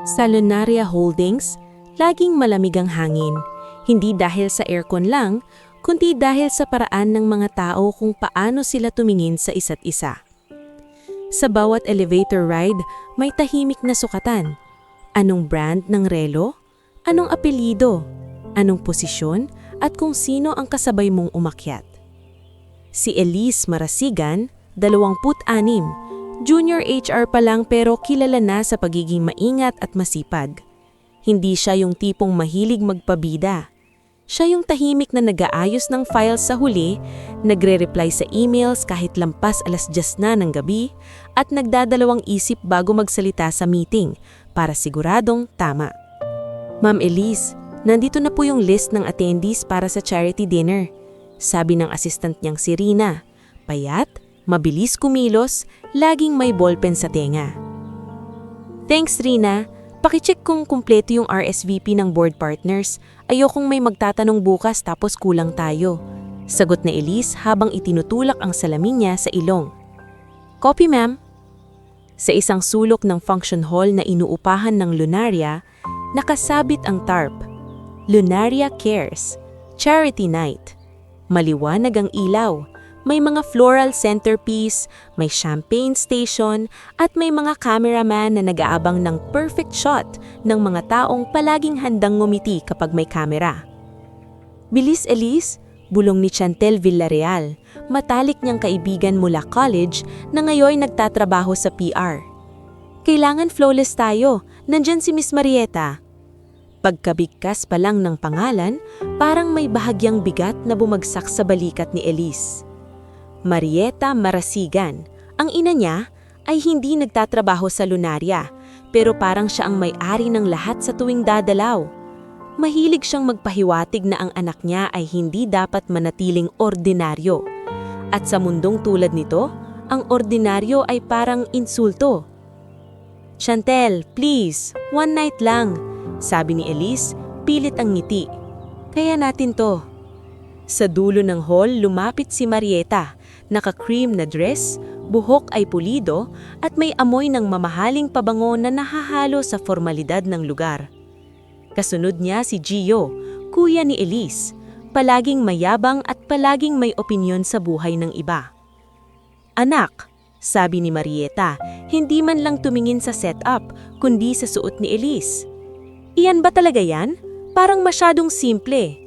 Sa Lunaria Holdings, laging malamig ang hangin. Hindi dahil sa aircon lang, kundi dahil sa paraan ng mga tao kung paano sila tumingin sa isa't isa. Sa bawat elevator ride, may tahimik na sukatan. Anong brand ng relo? Anong apelyido? Anong posisyon? At kung sino ang kasabay mong umakyat? Si Elise Marasigan, 26, junior HR pa lang pero kilala na sa pagiging maingat at masipag. Hindi siya yung tipong mahilig magpabida. Siya yung tahimik na nag-aayos ng files sa huli, nagre-reply sa emails kahit lampas 10:00 na ng gabi, at nagdadalawang isip bago magsalita sa meeting para siguradong tama. Ma'am Elise, nandito na po yung list ng attendees para sa charity dinner. Sabi ng assistant niyang si Rina. Payat, mabilis kumilos, laging may ballpen sa tenga. Thanks Rina, pakicheck kung kumpleto yung RSVP ng board partners. Ayokong may magtatanong bukas tapos kulang tayo. Sagot na Elise habang itinutulak ang salamin niya sa ilong. Copy ma'am. Sa isang sulok ng function hall na inuupahan ng Lunaria, nakasabit ang tarp. Lunaria Cares, Charity Night. Maliwanag ang ilaw, may mga floral centerpiece, may champagne station, at may mga cameraman na nag-aabang ng perfect shot ng mga taong palaging handang ngumiti kapag may kamera. Bilis Elise, bulong ni Chantel Villarreal, matalik niyang kaibigan mula college na ngayon nagtatrabaho sa PR. Kailangan flawless tayo, nandyan si Miss Marieta. Pagkabigkas pa lang ng pangalan, parang may bahagyang bigat na bumagsak sa balikat ni Elise. Marieta Marasigan, ang ina niya ay hindi nagtatrabaho sa Lunaria, pero parang siya ang may-ari ng lahat sa tuwing dadalaw. Mahilig siyang magpahiwatig na ang anak niya ay hindi dapat manatiling ordinaryo. At sa mundong tulad nito, ang ordinaryo ay parang insulto. Chantel, please, one night lang. Sabi ni Elise, pilit ang ngiti. Kaya natin to. Sa dulo ng hall, lumapit si Marieta, naka-cream na dress, buhok ay pulido, at may amoy ng mamahaling pabango na nahahalo sa formalidad ng lugar. Kasunod niya si Gio, kuya ni Elise, palaging mayabang at palaging may opinyon sa buhay ng iba. Anak, sabi ni Marieta, hindi man lang tumingin sa setup, kundi sa suot ni Elise. Iyan ba talaga yan? Parang masyadong simple.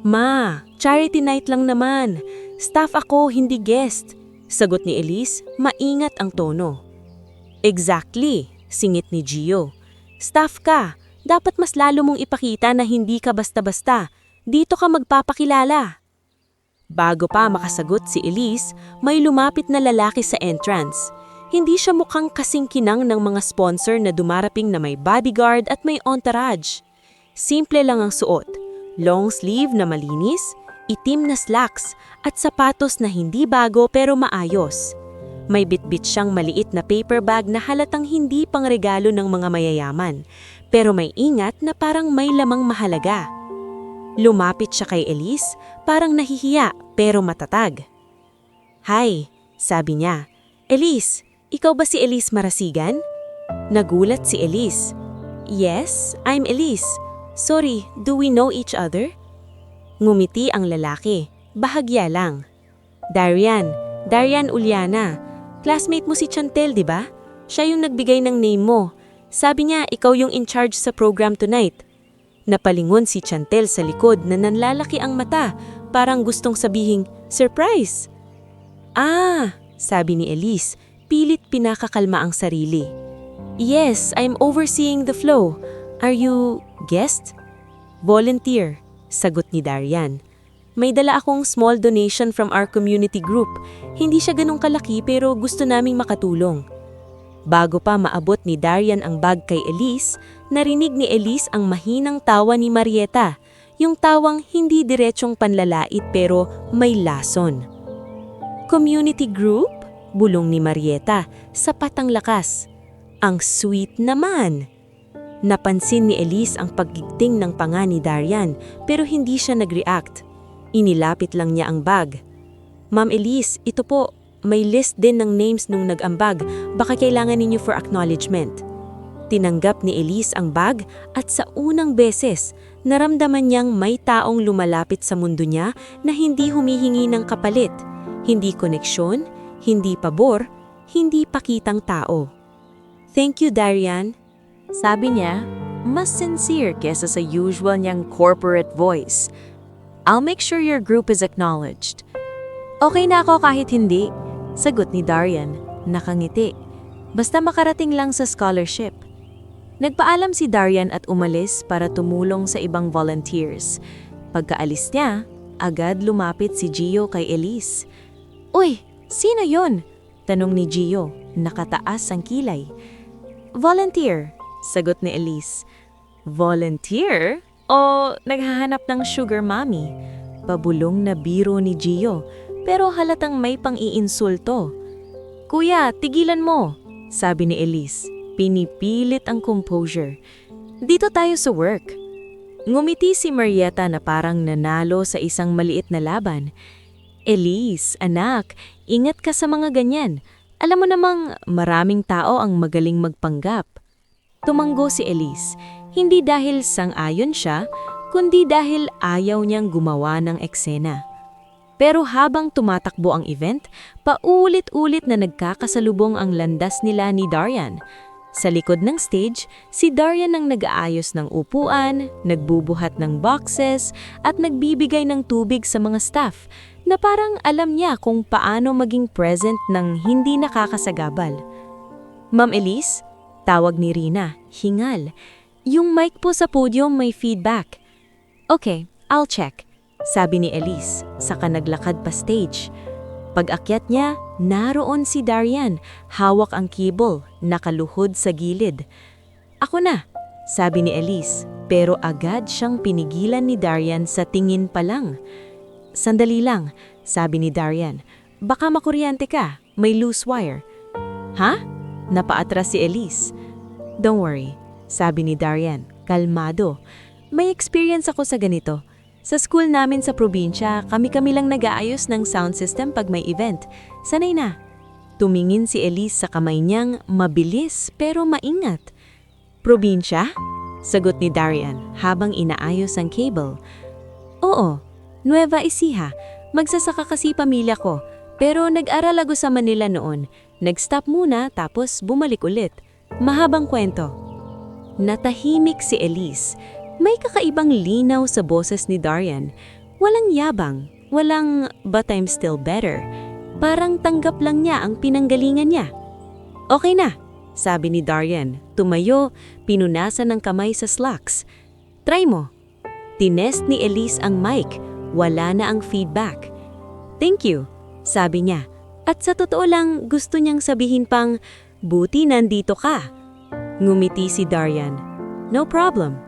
Ma, charity night lang naman. Staff ako, hindi guest. Sagot ni Elise, maingat ang tono. Exactly, singit ni Gio. Staff ka, dapat mas lalo mong ipakita na hindi ka basta-basta. Dito ka magpapakilala. Bago pa makasagot si Elise, may lumapit na lalaki sa entrance. Hindi siya mukhang kasingkinang ng mga sponsor na dumaraping na may bodyguard at may entourage. Simple lang ang suot, long sleeve na malinis, itim na slacks at sapatos na hindi bago pero maayos. May bitbit siyang maliit na paper bag na halatang hindi pangregalo ng mga mayayaman, pero may ingat na parang may lamang mahalaga. Lumapit siya kay Elise, parang nahihiya pero matatag. Hi, sabi niya. Elise, ikaw ba si Elise Marasigan? Nagulat si Elise. Yes, I'm Elise. Sorry, do we know each other? Ngumiti ang lalaki. Bahagya lang. Darian Uliana. Classmate mo si Chantel, di ba? Siya yung nagbigay ng name mo. Sabi niya, ikaw yung in charge sa program tonight. Napalingon si Chantel sa likod na nanlalaki ang mata, parang gustong sabihing, surprise! Ah, sabi ni Elise, pilit pinakakalma ang sarili. Yes, I'm overseeing the flow. Are you guest? Volunteer, sagot ni Darian. May dala akong small donation from our community group. Hindi siya ganong kalaki pero gusto naming makatulong. Bago pa maabot ni Darian ang bag kay Elise, narinig ni Elise ang mahinang tawa ni Marieta, yung tawang hindi diretsong panlalait pero may lason. Community group? Bulong ni Marieta, sapat ang lakas. Ang sweet naman! Napansin ni Elise ang paggigting ng panga ni Darian pero hindi siya nag-react. Inilapit lang niya ang bag. Ma'am Elise, ito po, may list din ng names nung nag-ambag. Baka kailangan ninyo for acknowledgement. Tinanggap ni Elise ang bag at sa unang beses, naramdaman niyang may taong lumalapit sa mundo niya na hindi humihingi ng kapalit, hindi koneksyon, hindi pabor, hindi pakitang tao. "Thank you, Darian," sabi niya, mas sincere kesa sa usual niyang corporate voice. "I'll make sure your group is acknowledged." "Okay na ako kahit hindi," sagot ni Darian, nakangiti. "Basta makarating lang sa scholarship." Nagpaalam si Darian at umalis para tumulong sa ibang volunteers. Pagkaalis niya, agad lumapit si Gio kay Elise. "Uy, sino yon?" tanong ni Gio, nakataas ang kilay. "Volunteer," sagot ni Elise. "Volunteer? O naghahanap ng sugar mommy?" Pabulong na biro ni Gio, pero halatang may pang-iinsulto. "Kuya, tigilan mo," sabi ni Elise. Pinipilit ang composure. "Dito tayo sa work." Ngumiti si Marieta na parang nanalo sa isang maliit na laban. "Elise, anak, ingat ka sa mga ganyan. Alam mo namang maraming tao ang magaling magpanggap." Tumanggo si Elise, hindi dahil sang-ayon siya, kundi dahil ayaw niyang gumawa ng eksena. Pero habang tumatakbo ang event, paulit-ulit na nagkakasalubong ang landas nila ni Darian. Sa likod ng stage, si Darian ang nag-aayos ng upuan, nagbubuhat ng boxes, at nagbibigay ng tubig sa mga staff na parang alam niya kung paano maging present ng hindi nakakasagabal. "Ma'am Elise?" tawag ni Rina, hingal. "Yung mic po sa podium may feedback." "Okay, I'll check," sabi ni Elise, saka naglakad pa stage. Pag-akyat niya, naroon si Darian, hawak ang cable, nakaluhod sa gilid. "Ako na," sabi ni Elise, pero agad siyang pinigilan ni Darian sa tingin pa lang. "Sandali lang," sabi ni Darian. "Baka makuryente ka, may loose wire." "Ha?" Napaatras si Elise. "Don't worry," sabi ni Darian, kalmado. "May experience ako sa ganito. Sa school namin sa probinsya, kami-kami lang nag-aayos ng sound system pag may event. Sanay na." Tumingin si Elise sa kamay niyang mabilis pero maingat. "Probinsya?" sagot ni Darian habang inaayos ang cable. "Oo, Nueva Ecija. Magsasaka kasi pamilya ko. Pero nag-aral ako sa Manila noon. Nag-stop muna tapos bumalik ulit. Mahabang kwento." Natahimik si Elise. May kakaibang linaw sa boses ni Darian. Walang yabang, walang "but I'm still better." Parang tanggap lang niya ang pinanggalingan niya. "Okay na," sabi ni Darian. Tumayo, pinunasan ng kamay sa slacks. "Try mo." Tinest ni Elise ang mic. Wala na ang feedback. "Thank you," sabi niya. At sa totoo lang, gusto niyang sabihin pang, "Buti nandito ka." Ngumiti si Darian. "No problem."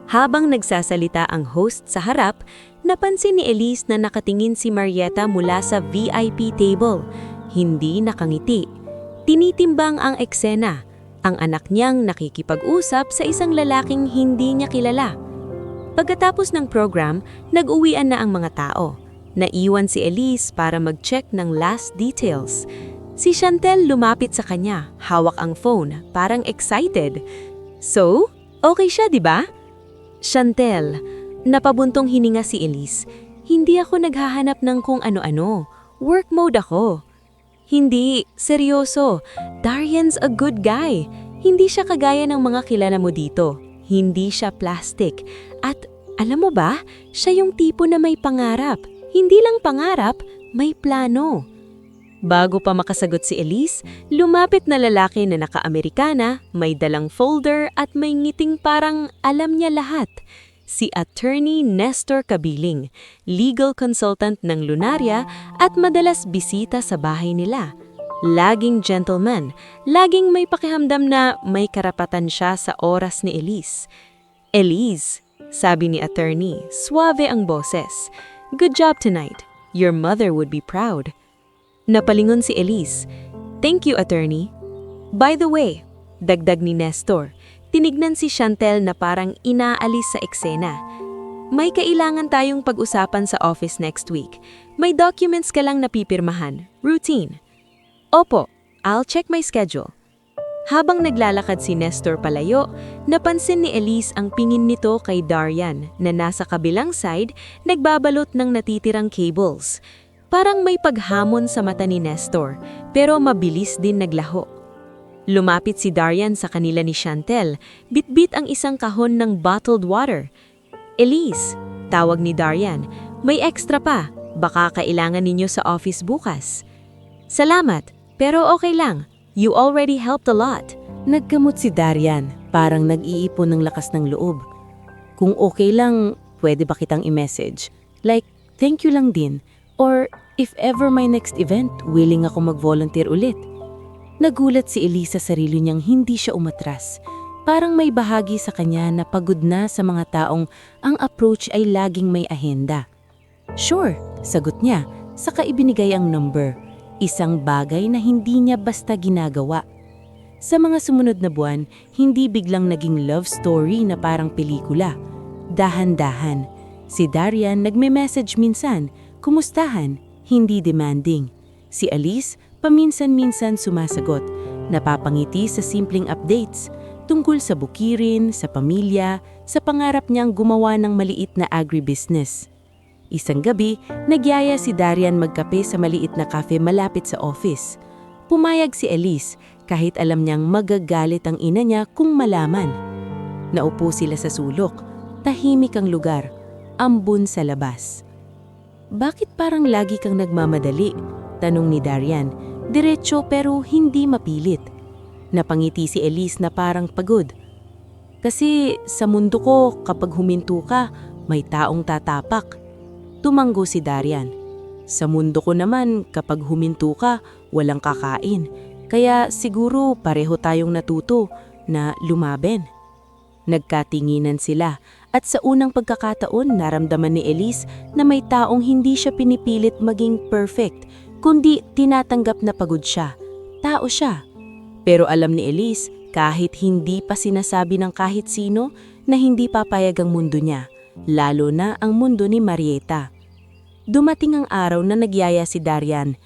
Habang nagsasalita ang host sa harap, napansin ni Elise na nakatingin si Marieta mula sa VIP table. Hindi nakangiti. Tinitimbang ang eksena. Ang anak niyang nakikipag-usap sa isang lalaking hindi niya kilala. Pagkatapos ng program, nag-uwian na ang mga tao. Naiwan si Elise para mag-check ng last details. Si Chantel lumapit sa kanya, hawak ang phone, parang excited. "So, okay siya, di ba?" "Chantel," napabuntong hininga si Elise. "Hindi ako naghahanap ng kung ano-ano. Work mode ako." "Hindi, seryoso. Darian's a good guy. Hindi siya kagaya ng mga kilala mo dito. Hindi siya plastic. At alam mo ba, siya yung tipo na may pangarap. Hindi lang pangarap, may plano." Bago pa makasagot si Elise, lumapit na lalaki na naka-Amerikana, may dalang folder at may ngiting parang alam niya lahat. Si Attorney Nestor Cabiling, legal consultant ng Lunaria at madalas bisita sa bahay nila. Laging gentleman, laging may pakihamdam na may karapatan siya sa oras ni Elise. "Elise," sabi ni Attorney, suave ang boses. "Good job tonight. Your mother would be proud." Napalingon si Elise. "Thank you, Attorney." "By the way," dagdag ni Nestor, tinignan si Chantel na parang inaalis sa eksena. "May kailangan tayong pag-usapan sa office next week. May documents ka lang napipirmahan. Routine." "Opo, I'll check my schedule." Habang naglalakad si Nestor palayo, napansin ni Elise ang pingin nito kay Darian na nasa kabilang side nagbabalot ng natitirang cables. Parang may paghamon sa mata ni Nestor, pero mabilis din naglaho. Lumapit si Darian sa kanila ni Chantel, bitbit ang isang kahon ng bottled water. "Elise," tawag ni Darian, "may extra pa. Baka kailangan ninyo sa office bukas." "Salamat, pero okay lang. You already helped a lot." Nagkamot si Darian, parang nag-iipon ng lakas ng loob. "Kung okay lang, pwede ba kitang i-message? Like, thank you lang din. Or, if ever my next event, willing ako mag-volunteer ulit." Nagulat si Elise sa sarili niyang hindi siya umatras. Parang may bahagi sa kanya na pagod na sa mga taong ang approach ay laging may ahenda. "Sure," sagot niya, saka ibinigay ang number. Isang bagay na hindi niya basta ginagawa. Sa mga sumunod na buwan, hindi biglang naging love story na parang pelikula. Dahan-dahan. Si Darian nagme-message minsan, kumustahan, hindi demanding. Si Elise, paminsan-minsan sumasagot, napapangiti sa simpleng updates, tungkol sa bukirin, sa pamilya, sa pangarap niyang gumawa ng maliit na agribusiness. Isang gabi, nagyaya si Darian magkape sa maliit na cafe malapit sa office. Pumayag si Elise kahit alam niyang magagalit ang ina niya kung malaman. Naupo sila sa sulok, tahimik ang lugar, ambon sa labas. "Bakit parang lagi kang nagmamadali?" tanong ni Darian, diretso pero hindi mapilit. Napangiti si Elise na parang pagod. "Kasi sa mundo ko kapag huminto ka, may taong tatapak." Tumanggo si Darian. "Sa mundo ko naman, kapag huminto ka, walang kakain. Kaya siguro pareho tayong natuto na lumaben." Nagkatinginan sila at sa unang pagkakataon naramdaman ni Elise na may taong hindi siya pinipilit maging perfect, kundi tinatanggap na pagod siya. Tao siya. Pero alam ni Elise, kahit hindi pa sinasabi ng kahit sino, na hindi papayag ang mundo niya. Lalo na ang mundo ni Marieta. Dumating ang araw na nagyaya si Darian.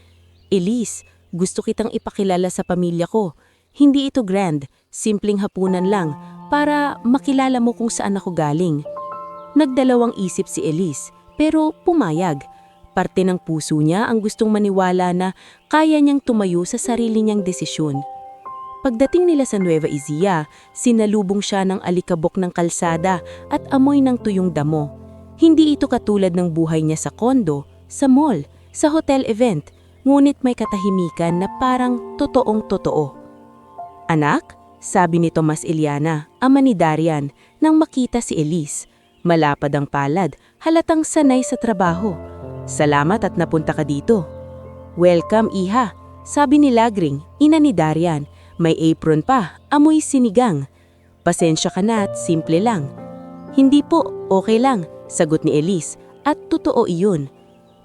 "Elise, gusto kitang ipakilala sa pamilya ko. Hindi ito grand, simpleng hapunan lang, para makilala mo kung saan ako galing." Nagdalawang isip si Elise, pero pumayag. Parte ng puso niya ang gustong maniwala na kaya niyang tumayo sa sarili niyang desisyon. Pagdating nila sa Nueva Ecija, sinalubong siya ng alikabok ng kalsada at amoy ng tuyong damo. Hindi ito katulad ng buhay niya sa kondo, sa mall, sa hotel event, ngunit may katahimikan na parang totoong totoo. "Anak?" sabi ni Tomas Iliana, ama ni Darian, nang makita si Elise. Malapad ang palad, halatang sanay sa trabaho. "Salamat at napunta ka dito." "Welcome, iha," sabi ni Lagring, ina ni Darian. May apron pa, amoy sinigang. "Pasensya ka na at simple lang." "Hindi po, okay lang," sagot ni Elise, at totoo iyon.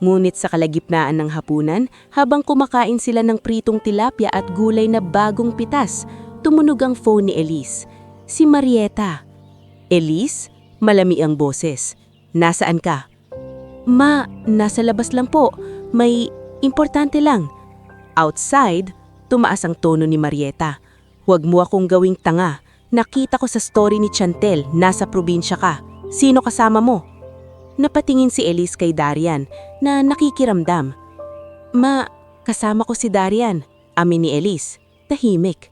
Ngunit sa kalagitnaan ng hapunan, habang kumakain sila ng pritong tilapia at gulay na bagong pitas, tumunog ang phone ni Elise. Si Marieta. "Elise?" Malami ang boses. "Nasaan ka?" "Ma, nasa labas lang po. May importante lang." "Outside?" Tumaas ang tono ni Marieta. "Huwag mo akong gawing tanga. Nakita ko sa story ni Chantel, nasa probinsya ka. Sino kasama mo?" Napatingin si Elise kay Darian na nakikiramdam. "Ma, kasama ko si Darian," amin ni Elise. Tahimik.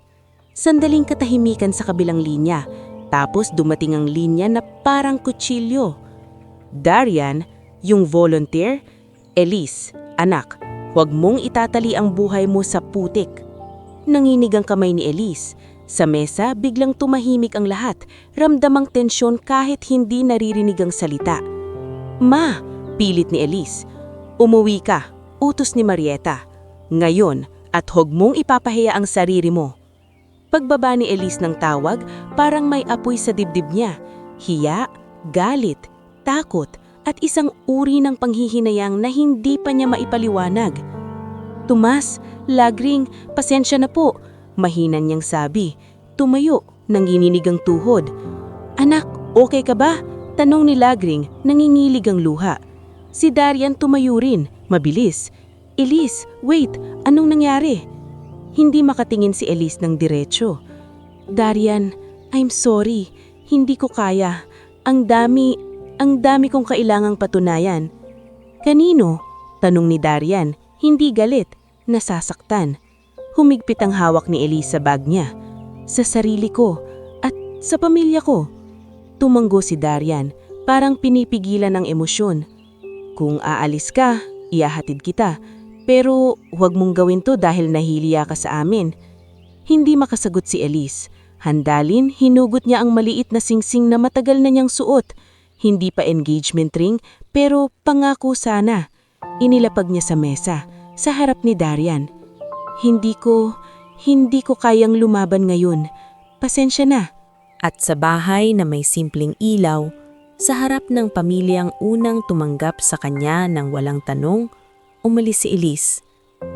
Sandaling katahimikan sa kabilang linya. Tapos dumating ang linya na parang kutsilyo. "Darian, yung volunteer?" "Elise, anak, huwag mong itatali ang buhay mo sa putik." Nanginig ang kamay ni Elise. Sa mesa, biglang tumahimik ang lahat, ramdamang tensyon kahit hindi naririnig ang salita. "Ma," pilit ni Elise. "Umuwi ka," utos ni Marieta. "Ngayon, at huwag mong ipapahiya ang sarili mo." Pagbaba ni Elise ng tawag, parang may apoy sa dibdib niya. Hiya, galit, takot, at isang uri ng panghihinayang na hindi pa niya maipaliwanag. "Tomas, Lagring, pasensya na po," mahina niyang sabi. Tumayo, nanginginig ang tuhod. "Anak, okay ka ba?" tanong ni Lagring, nangingilig ang luha. Si Darian tumayo rin, mabilis. "Elise, wait, anong nangyari?" Hindi makatingin si Elise ng diretsyo. Darian, I'm sorry. Hindi ko kaya. Ang dami kong kailangang patunayan. Kanino? Tanong ni Darian, hindi galit, nasasaktan. Humigpit ang hawak ni Elise sa bag niya. Sa sarili ko at sa pamilya ko. Tumanggo si Darian, parang pinipigilan ang emosyon. Kung aalis ka, ihahatid kita. Pero huwag mong gawin to dahil nahiliya ka sa amin. Hindi makasagot si Elise. Handalin, hinugot niya ang maliit na singsing na matagal na niyang suot. Hindi pa engagement ring, pero pangako sana. Inilapag niya sa mesa, sa harap ni Darian. Hindi ko kayang lumaban ngayon. Pasensya na. At sa bahay na may simpleng ilaw, sa harap ng pamilyang unang tumanggap sa kanya ng walang tanong, umalis si Elise.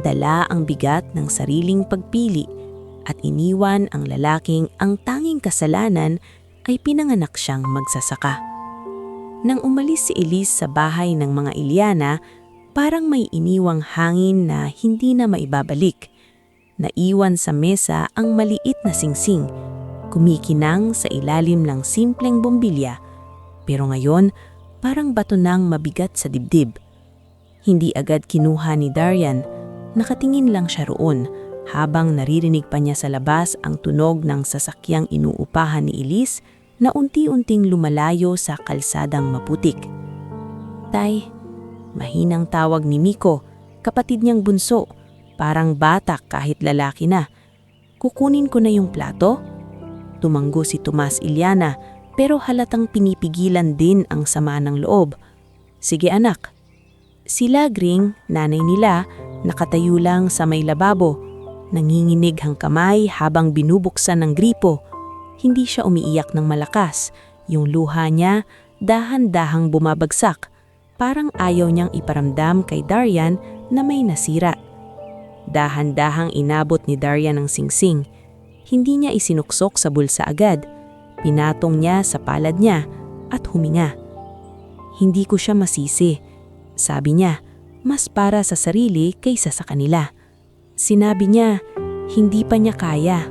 Dala ang bigat ng sariling pagpili at iniwan ang lalaking ang tanging kasalanan ay pinanganak siyang magsasaka. Nang umalis si Elise sa bahay ng mga Iliana, parang may iniwang hangin na hindi na maibabalik. Naiwan sa mesa ang maliit na singsing, kumikinang sa ilalim ng simpleng bombilya, pero ngayon parang bato nang mabigat sa dibdib. Hindi agad kinuha ni Darian, nakatingin lang siya roon habang naririnig pa niya sa labas ang tunog ng sasakyang inuupahan ni Elise na unti-unting lumalayo sa kalsadang maputik. Tay, mahinang tawag ni Miko, kapatid niyang bunso, parang bata kahit lalaki na. Kukunin ko na yung plato? Tumanggo si Tomas Iliana pero halatang pinipigilan din ang sama ng loob. Sige anak. Si Lagring, nanay nila, nakatayo lang sa may lababo. Nanginginig ang kamay habang binubuksan ng gripo. Hindi siya umiiyak ng malakas. Yung luha niya dahan-dahang bumabagsak. Parang ayaw niyang iparamdam kay Darian na may nasira. Dahan-dahang inabot ni Darian ang singsing. Hindi niya isinuksok sa bulsa agad. Pinatong niya sa palad niya at huminga. Hindi ko siya masisi. Sabi niya, mas para sa sarili kaysa sa kanila. Sinabi niya, hindi pa niya kaya.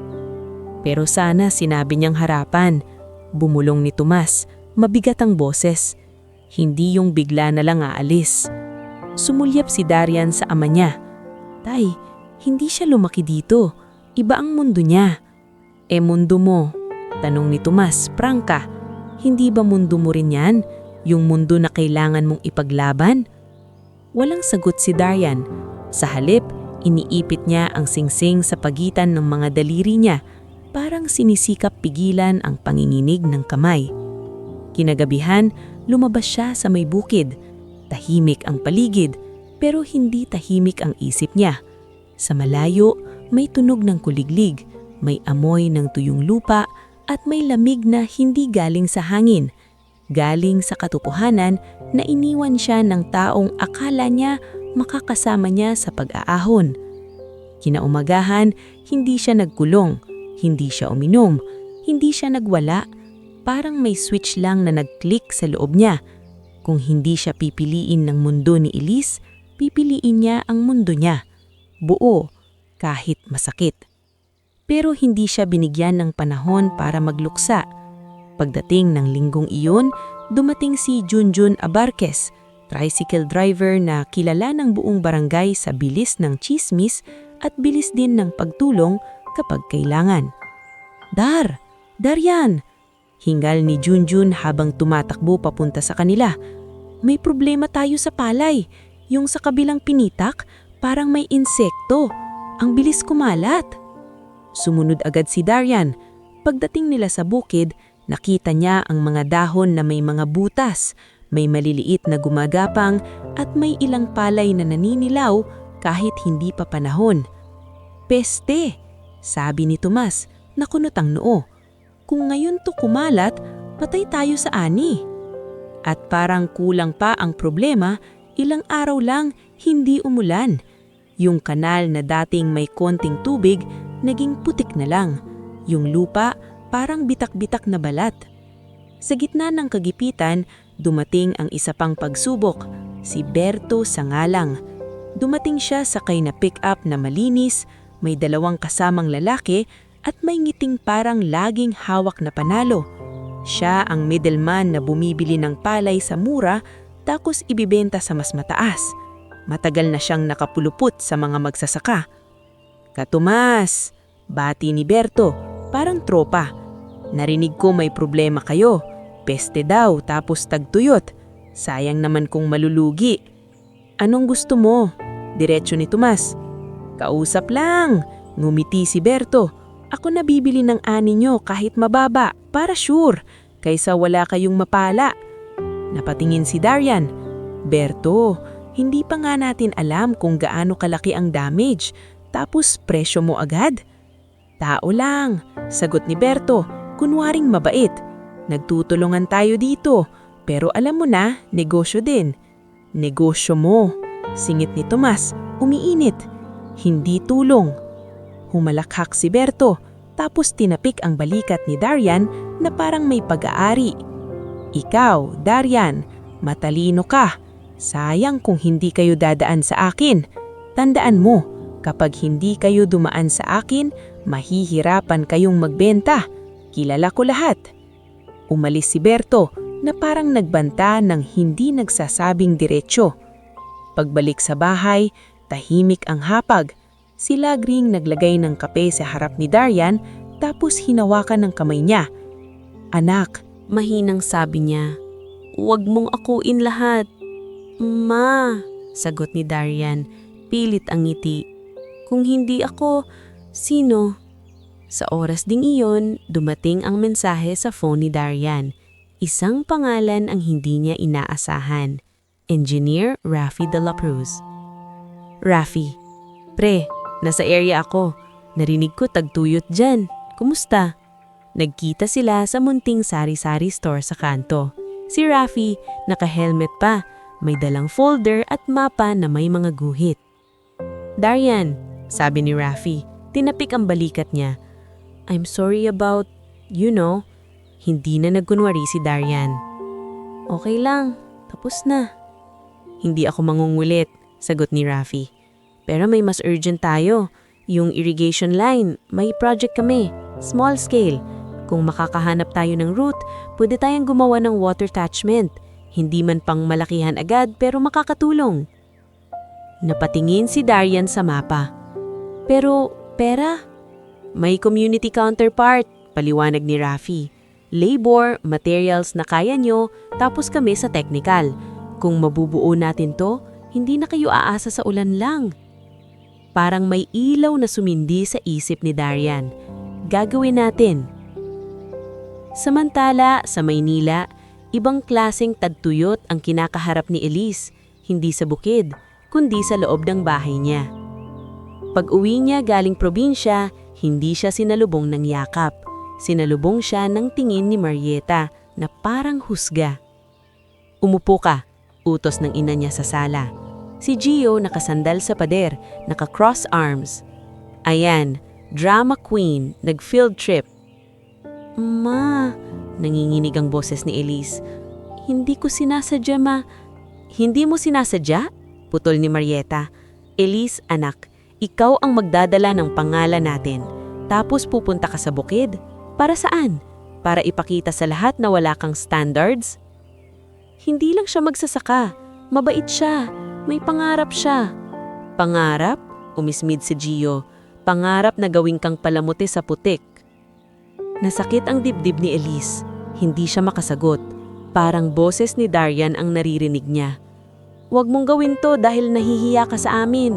Pero sana sinabi niyang harapan. Bumulong ni Tomas, mabigat ang boses. Hindi yung bigla na lang aalis. Sumulyap si Darian sa ama niya. Tay, hindi siya lumaki dito. Iba ang mundo niya. Mundo mo? Tanong ni Tomas, prangka. Hindi ba mundo mo rin yan? Yung mundo na kailangan mong ipaglaban? Walang sagot si Darian. Sa halip, iniipit niya ang singsing sa pagitan ng mga daliri niya, parang sinisikap pigilan ang panginginig ng kamay. Kinagabihan, lumabas siya sa may bukid. Tahimik ang paligid, pero hindi tahimik ang isip niya. Sa malayo, may tunog ng kuliglig, may amoy ng tuyong lupa, at may lamig na hindi galing sa hangin. Galing sa katotohanan na iniwan siya ng taong akala niya makakasama niya sa pag-aahon. Kinaumagahan, hindi siya nagkulong, hindi siya uminom, hindi siya nagwala. Parang may switch lang na nag-click sa loob niya. Kung hindi siya pipiliin ng mundo ni Elise, pipiliin niya ang mundo niya. Buo, kahit masakit. Pero hindi siya binigyan ng panahon para magluksa. Pagdating ng linggong iyon, dumating si Junjun Abarquez, tricycle driver na kilala ng buong barangay sa bilis ng chismis at bilis din ng pagtulong kapag kailangan. Darian! Hingal ni Junjun habang tumatakbo papunta sa kanila. May problema tayo sa palay. Yung sa kabilang pinitak, parang may insekto. Ang bilis kumalat. Sumunod agad si Darian. Pagdating nila sa bukid, nakita niya ang mga dahon na may mga butas, may maliliit na gumagapang at may ilang palay na naninilaw kahit hindi pa panahon. Peste! Sabi ni Tomas, nakunot ang noo. Kung ngayon to kumalat, patay tayo sa ani. At parang kulang pa ang problema, ilang araw lang hindi umulan. Yung kanal na dating may konting tubig, naging putik na lang. Yung lupa, parang bitak-bitak na balat. Sa gitna ng kagipitan, dumating ang isa pang pagsubok, si Berto Sangalang. Dumating siya sakay na pick-up na malinis, may 2 kasamang lalaki at may ngiting parang laging hawak na panalo. Siya ang middleman na bumibili ng palay sa mura tapos ibibenta sa mas mataas. Matagal na siyang nakapulupot sa mga magsasaka. "Katumas," bati ni Berto, parang tropa. "Narinig ko may problema kayo. Peste daw tapos tagtuyot. Sayang naman kung malulugi." "Anong gusto mo?" diretso ni Tomas. "Kausap lang," ngumiti si Berto. "Ako na bibili ng ani nyo kahit mababa, para sure, kaysa wala kayong mapala." Napatingin si Darian. "Berto, hindi pa nga natin alam kung gaano kalaki ang damage, tapos presyo mo agad?" "Tao lang," sagot ni Berto, kunwaring mabait. "Nagtutulungan tayo dito, pero alam mo na, negosyo din." "Negosyo mo," singit ni Tomas, umiinit. "Hindi tulong." Humalakhak si Berto, tapos tinapik ang balikat ni Darian na parang may pag-aari. "Ikaw, Darian, matalino ka. Sayang kung hindi kayo dadaan sa akin. Tandaan mo, kapag hindi kayo dumaan sa akin, mahihirapan kayong magbenta. Kilala ko lahat." Umalis si Berto na parang nagbanta ng hindi nagsasabing diretsyo. Pagbalik sa bahay, tahimik ang hapag. Si Lagring naglagay ng kape sa harap ni Darian tapos hinawakan ng kamay niya. "Anak," mahinang sabi niya, "huwag mong akuin lahat." "Ma," sagot ni Darian, pilit ang ngiti. "Kung hindi ako, sino?" Sa oras ding iyon, dumating ang mensahe sa phone ni Darian. Isang pangalan ang hindi niya inaasahan. Engineer Rafi de la Cruz. "Rafi, pre, nasa area ako. Narinig ko tagtuyot dyan. Kumusta?" Nagkita sila sa munting sari-sari store sa kanto. Si Rafi, naka-helmet pa, may dalang folder at mapa na may mga guhit. "Darian," sabi ni Rafi, tinapik ang balikat niya. "I'm sorry about, Hindi na nagkunwari si Darian. "Okay lang, tapos na." "Hindi ako mangungulit," sagot ni Rafi. "Pero may mas urgent tayo. Yung irrigation line, may project kami, small scale. Kung makakahanap tayo ng route, pwede tayong gumawa ng water catchment. Hindi man pang malakihan agad pero makakatulong." Napatingin si Darian sa mapa. "Pero, pera?" "May community counterpart," paliwanag ni Rafi. "Labor, materials na kaya nyo, tapos kami sa technical. Kung mabubuo natin to, hindi na kayo aasa sa ulan lang." Parang may ilaw na sumindi sa isip ni Darian. Gagawin natin. Samantala, sa Maynila, ibang klaseng tagtuyot ang kinakaharap ni Elise, hindi sa bukid, kundi sa loob ng bahay niya. Pag-uwi niya galing probinsya, hindi siya sinalubong ng yakap. Sinalubong siya ng tingin ni Marieta na parang husga. "Umupo ka," utos ng ina niya sa sala. Si Gio nakasandal sa pader, naka-cross arms. "Ayan, drama queen, nag-field trip." "Ma," nanginginig ang boses ni Elise. "Hindi ko sinasadya, ma." "Hindi mo sinasadya?" putol ni Marieta. "Elise, anak, ikaw ang magdadala ng pangalan natin. Tapos pupunta ka sa bukid. Para saan? Para ipakita sa lahat na wala kang standards?" "Hindi lang siya magsasaka. Mabait siya. May pangarap siya." "Pangarap?" umismid si Gio. "Pangarap na gawin kang palamuti sa putik." Nasakit ang dibdib ni Elise. Hindi siya makasagot. Parang boses ni Darian ang naririnig niya. "Huwag mong gawin to dahil nahihiya ka sa amin."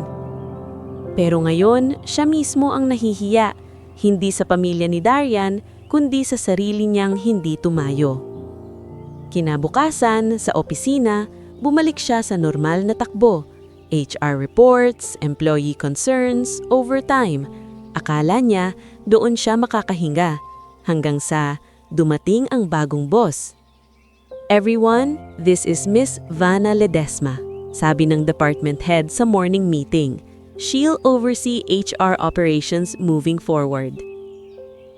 Pero ngayon, siya mismo ang nahihiya. Hindi sa pamilya ni Darian, kundi sa sarili niyang hindi tumayo. Kinabukasan, sa opisina, bumalik siya sa normal na takbo. HR reports, employee concerns, overtime. Akala niya doon siya makakahinga. Hanggang sa dumating ang bagong boss. "Everyone, this is Miss Vanna Ledesma," sabi ng department head sa morning meeting. "She'll oversee HR operations moving forward."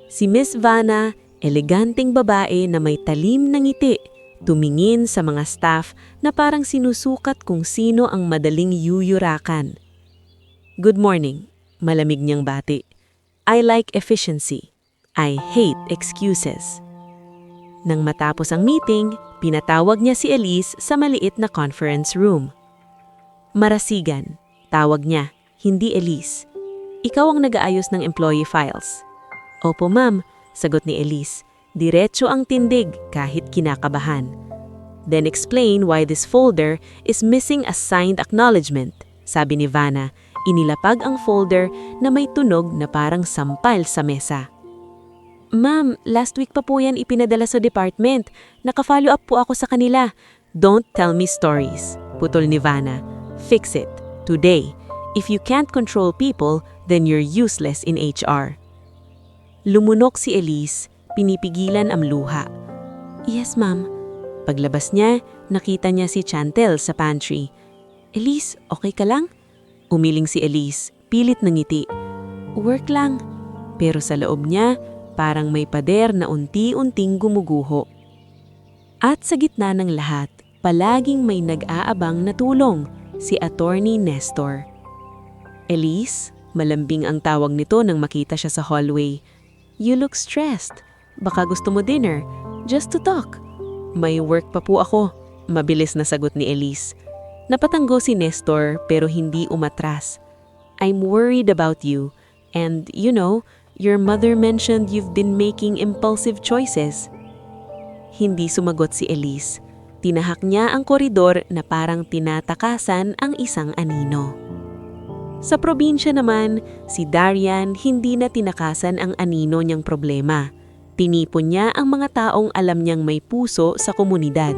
Si Miss Vanna, eleganteng babae na may talim na ngiti, tumingin sa mga staff na parang sinusukat kung sino ang madaling yuyurakan. "Good morning. Malamig niyang bati. I like efficiency. I hate excuses. Nang matapos ang meeting, pinatawag niya si Elise sa maliit na conference room. Marasigan, tawag niya, hindi Elise. Ikaw ang nag-aayos ng employee files. Opo ma'am, sagot ni Elise. Diretso ang tindig kahit kinakabahan. Then explain why this folder is missing a signed acknowledgement, sabi ni Vanna. Inilapag ang folder na may tunog na parang sampal sa mesa. Ma'am, last week pa po yan ipinadala sa department. Naka-follow up po ako sa kanila. Don't tell me stories, putol ni Vanna. Fix it, today. If you can't control people, then you're useless in HR. Lumunok si Elise, pinipigilan ang luha. Yes, ma'am. Paglabas niya, nakita niya si Chantel sa pantry. Elise, okay ka lang? Umiling si Elise, pilit ng ngiti. Work lang. Pero sa loob niya, parang may pader na unti-unting gumuguho. At sa gitna ng lahat, palaging may nag-aabang na tulong, si Attorney Nestor. Elise, malambing ang tawag nito nang makita siya sa hallway. You look stressed. Baka gusto mo dinner, just to talk. May work pa po ako, mabilis na sagot ni Elise. Napatanggo si Nestor pero hindi umatras. I'm worried about you, and you know, your mother mentioned you've been making impulsive choices. Hindi sumagot si Elise. Tinahak niya ang koridor na parang tinatakasan ang isang anino. Sa probinsya naman, si Darian hindi na tinakasan ang anino niyang problema. Tinipon niya ang mga taong alam niyang may puso sa komunidad.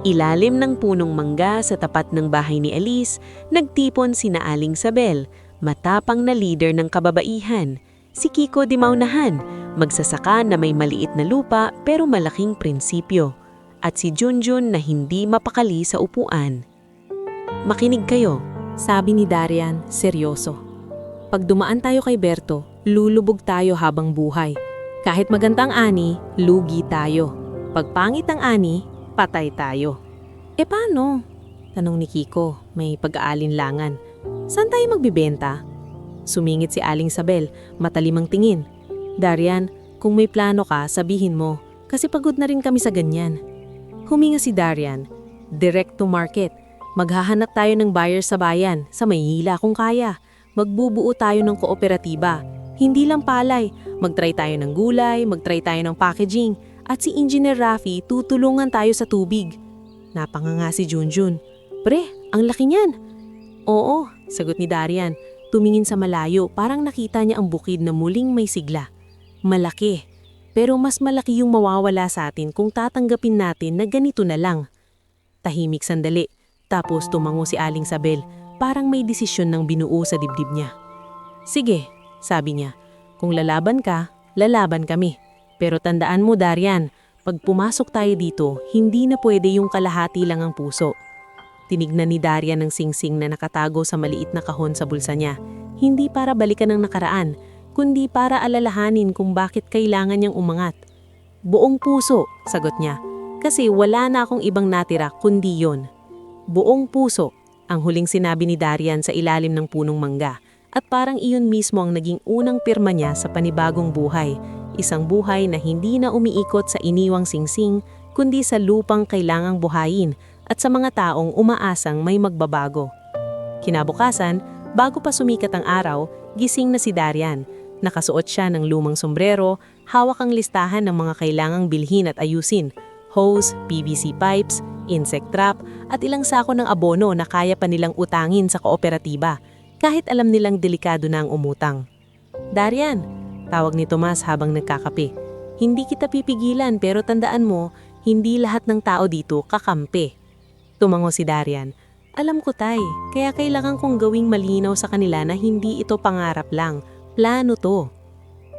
Ilalim ng punong mangga sa tapat ng bahay ni Elise, nagtipon sina Aling Sabel, matapang na leader ng kababaihan, si Kiko di Maunahan, magsasaka na may maliit na lupa pero malaking prinsipyo, at si Junjun na hindi mapakali sa upuan. Makinig kayo, sabi ni Darian, seryoso. Pag dumaan tayo kay Berto, lulubog tayo habang buhay. Kahit magandang ani, lugi tayo. Pag pangit ang ani, patay tayo. E paano? Tanong ni Kiko, may pag-aalinlangan. Saan tayo magbibenta? Sumingit si Aling Sabel, matalimang tingin. Darian, kung may plano ka, sabihin mo, kasi pagod na rin kami sa ganyan. Huminga si Darian, direct to market. Maghahanap tayo ng buyer sa bayan, sa Maynila kung kaya. Magbubuo tayo ng kooperatiba. Hindi lang palay, magtry tayo ng gulay, magtry tayo ng packaging. At si Engineer Rafi, tutulungan tayo sa tubig. Napanganga si Junjun. Pre, ang laki niyan. Oo, sagot ni Darian. Tumingin sa malayo, parang nakita niya ang bukid na muling may sigla. Malaki. Pero mas malaki yung mawawala sa atin kung tatanggapin natin na ganito na lang. Tahimik sandali, tapos tumango si Aling Sabel, parang may desisyon ng binuo sa dibdib niya. Sige, sabi niya, kung lalaban ka, lalaban kami. Pero tandaan mo, Darian, pag pumasok tayo dito, hindi na pwede yung kalahati lang ang puso. Tinignan ni Darian ng singsing na nakatago sa maliit na kahon sa bulsa niya. Hindi para balikan ang nakaraan, kundi para alalahanin kung bakit kailangan niyang umangat. Buong puso, sagot niya, kasi wala na akong ibang natira kundi yon. Buong puso, ang huling sinabi ni Darian sa ilalim ng punong mangga, at parang iyon mismo ang naging unang pirma niya sa panibagong buhay. Isang buhay na hindi na umiikot sa iniwang singsing, kundi sa lupang kailangang buhayin at sa mga taong umaasang may magbabago. Kinabukasan, bago pa sumikat ang araw, gising na si Darian. Nakasuot siya ng lumang sombrero, hawak ang listahan ng mga kailangang bilhin at ayusin, hose, PVC pipes, insect trap, at ilang sako ng abono na kaya pa nilang utangin sa kooperatiba, kahit alam nilang delikado na ang umutang. Darian, tawag ni Tomas habang nagkakape. Hindi kita pipigilan pero tandaan mo, hindi lahat ng tao dito kakampi. Tumango si Darian. Alam ko tay, kaya kailangan kong gawing malinaw sa kanila na hindi ito pangarap lang, plano to.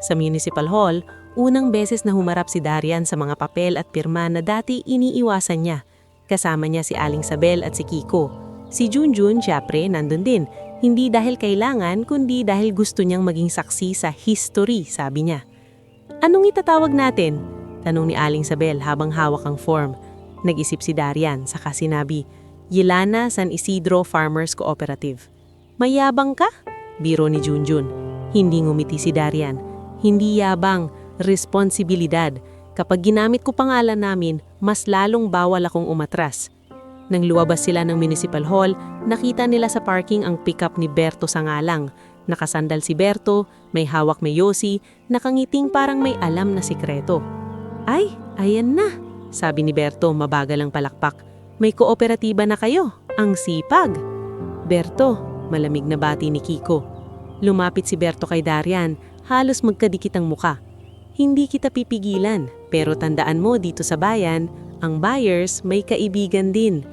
Sa Municipal Hall, unang beses na humarap si Darian sa mga papel at pirma na dati iniiwasan niya. Kasama niya si Aling Sabel at si Kiko. Si Junjun, syempre, nandun din. Hindi dahil kailangan, kundi dahil gusto niyang maging saksi sa history, sabi niya. Anong itatawag natin? Tanong ni Aling Sabel habang hawak ang form. Nag-isip si Darian, saka sinabi, Yelana San Isidro Farmers Cooperative. Mayabang ka? Biro ni Junjun. Hindi ngumiti si Darian. Hindi yabang, responsibilidad. Kapag ginamit ko pangalan namin, mas lalong bawal akong umatras. Nang luwabas sila ng Municipal Hall, nakita nila sa parking ang pickup ni Berto Sangalang. Nakasandal si Berto, may hawak may yosi, nakangiting parang may alam na sikreto. Ay, ayan na, sabi ni Berto mabagal ang palakpak. May kooperatiba na kayo, ang sipag. Berto, malamig na bati ni Kiko. Lumapit si Berto kay Darian, halos magkadikit ang muka. Hindi kita pipigilan, pero tandaan mo dito sa bayan, ang buyers may kaibigan din.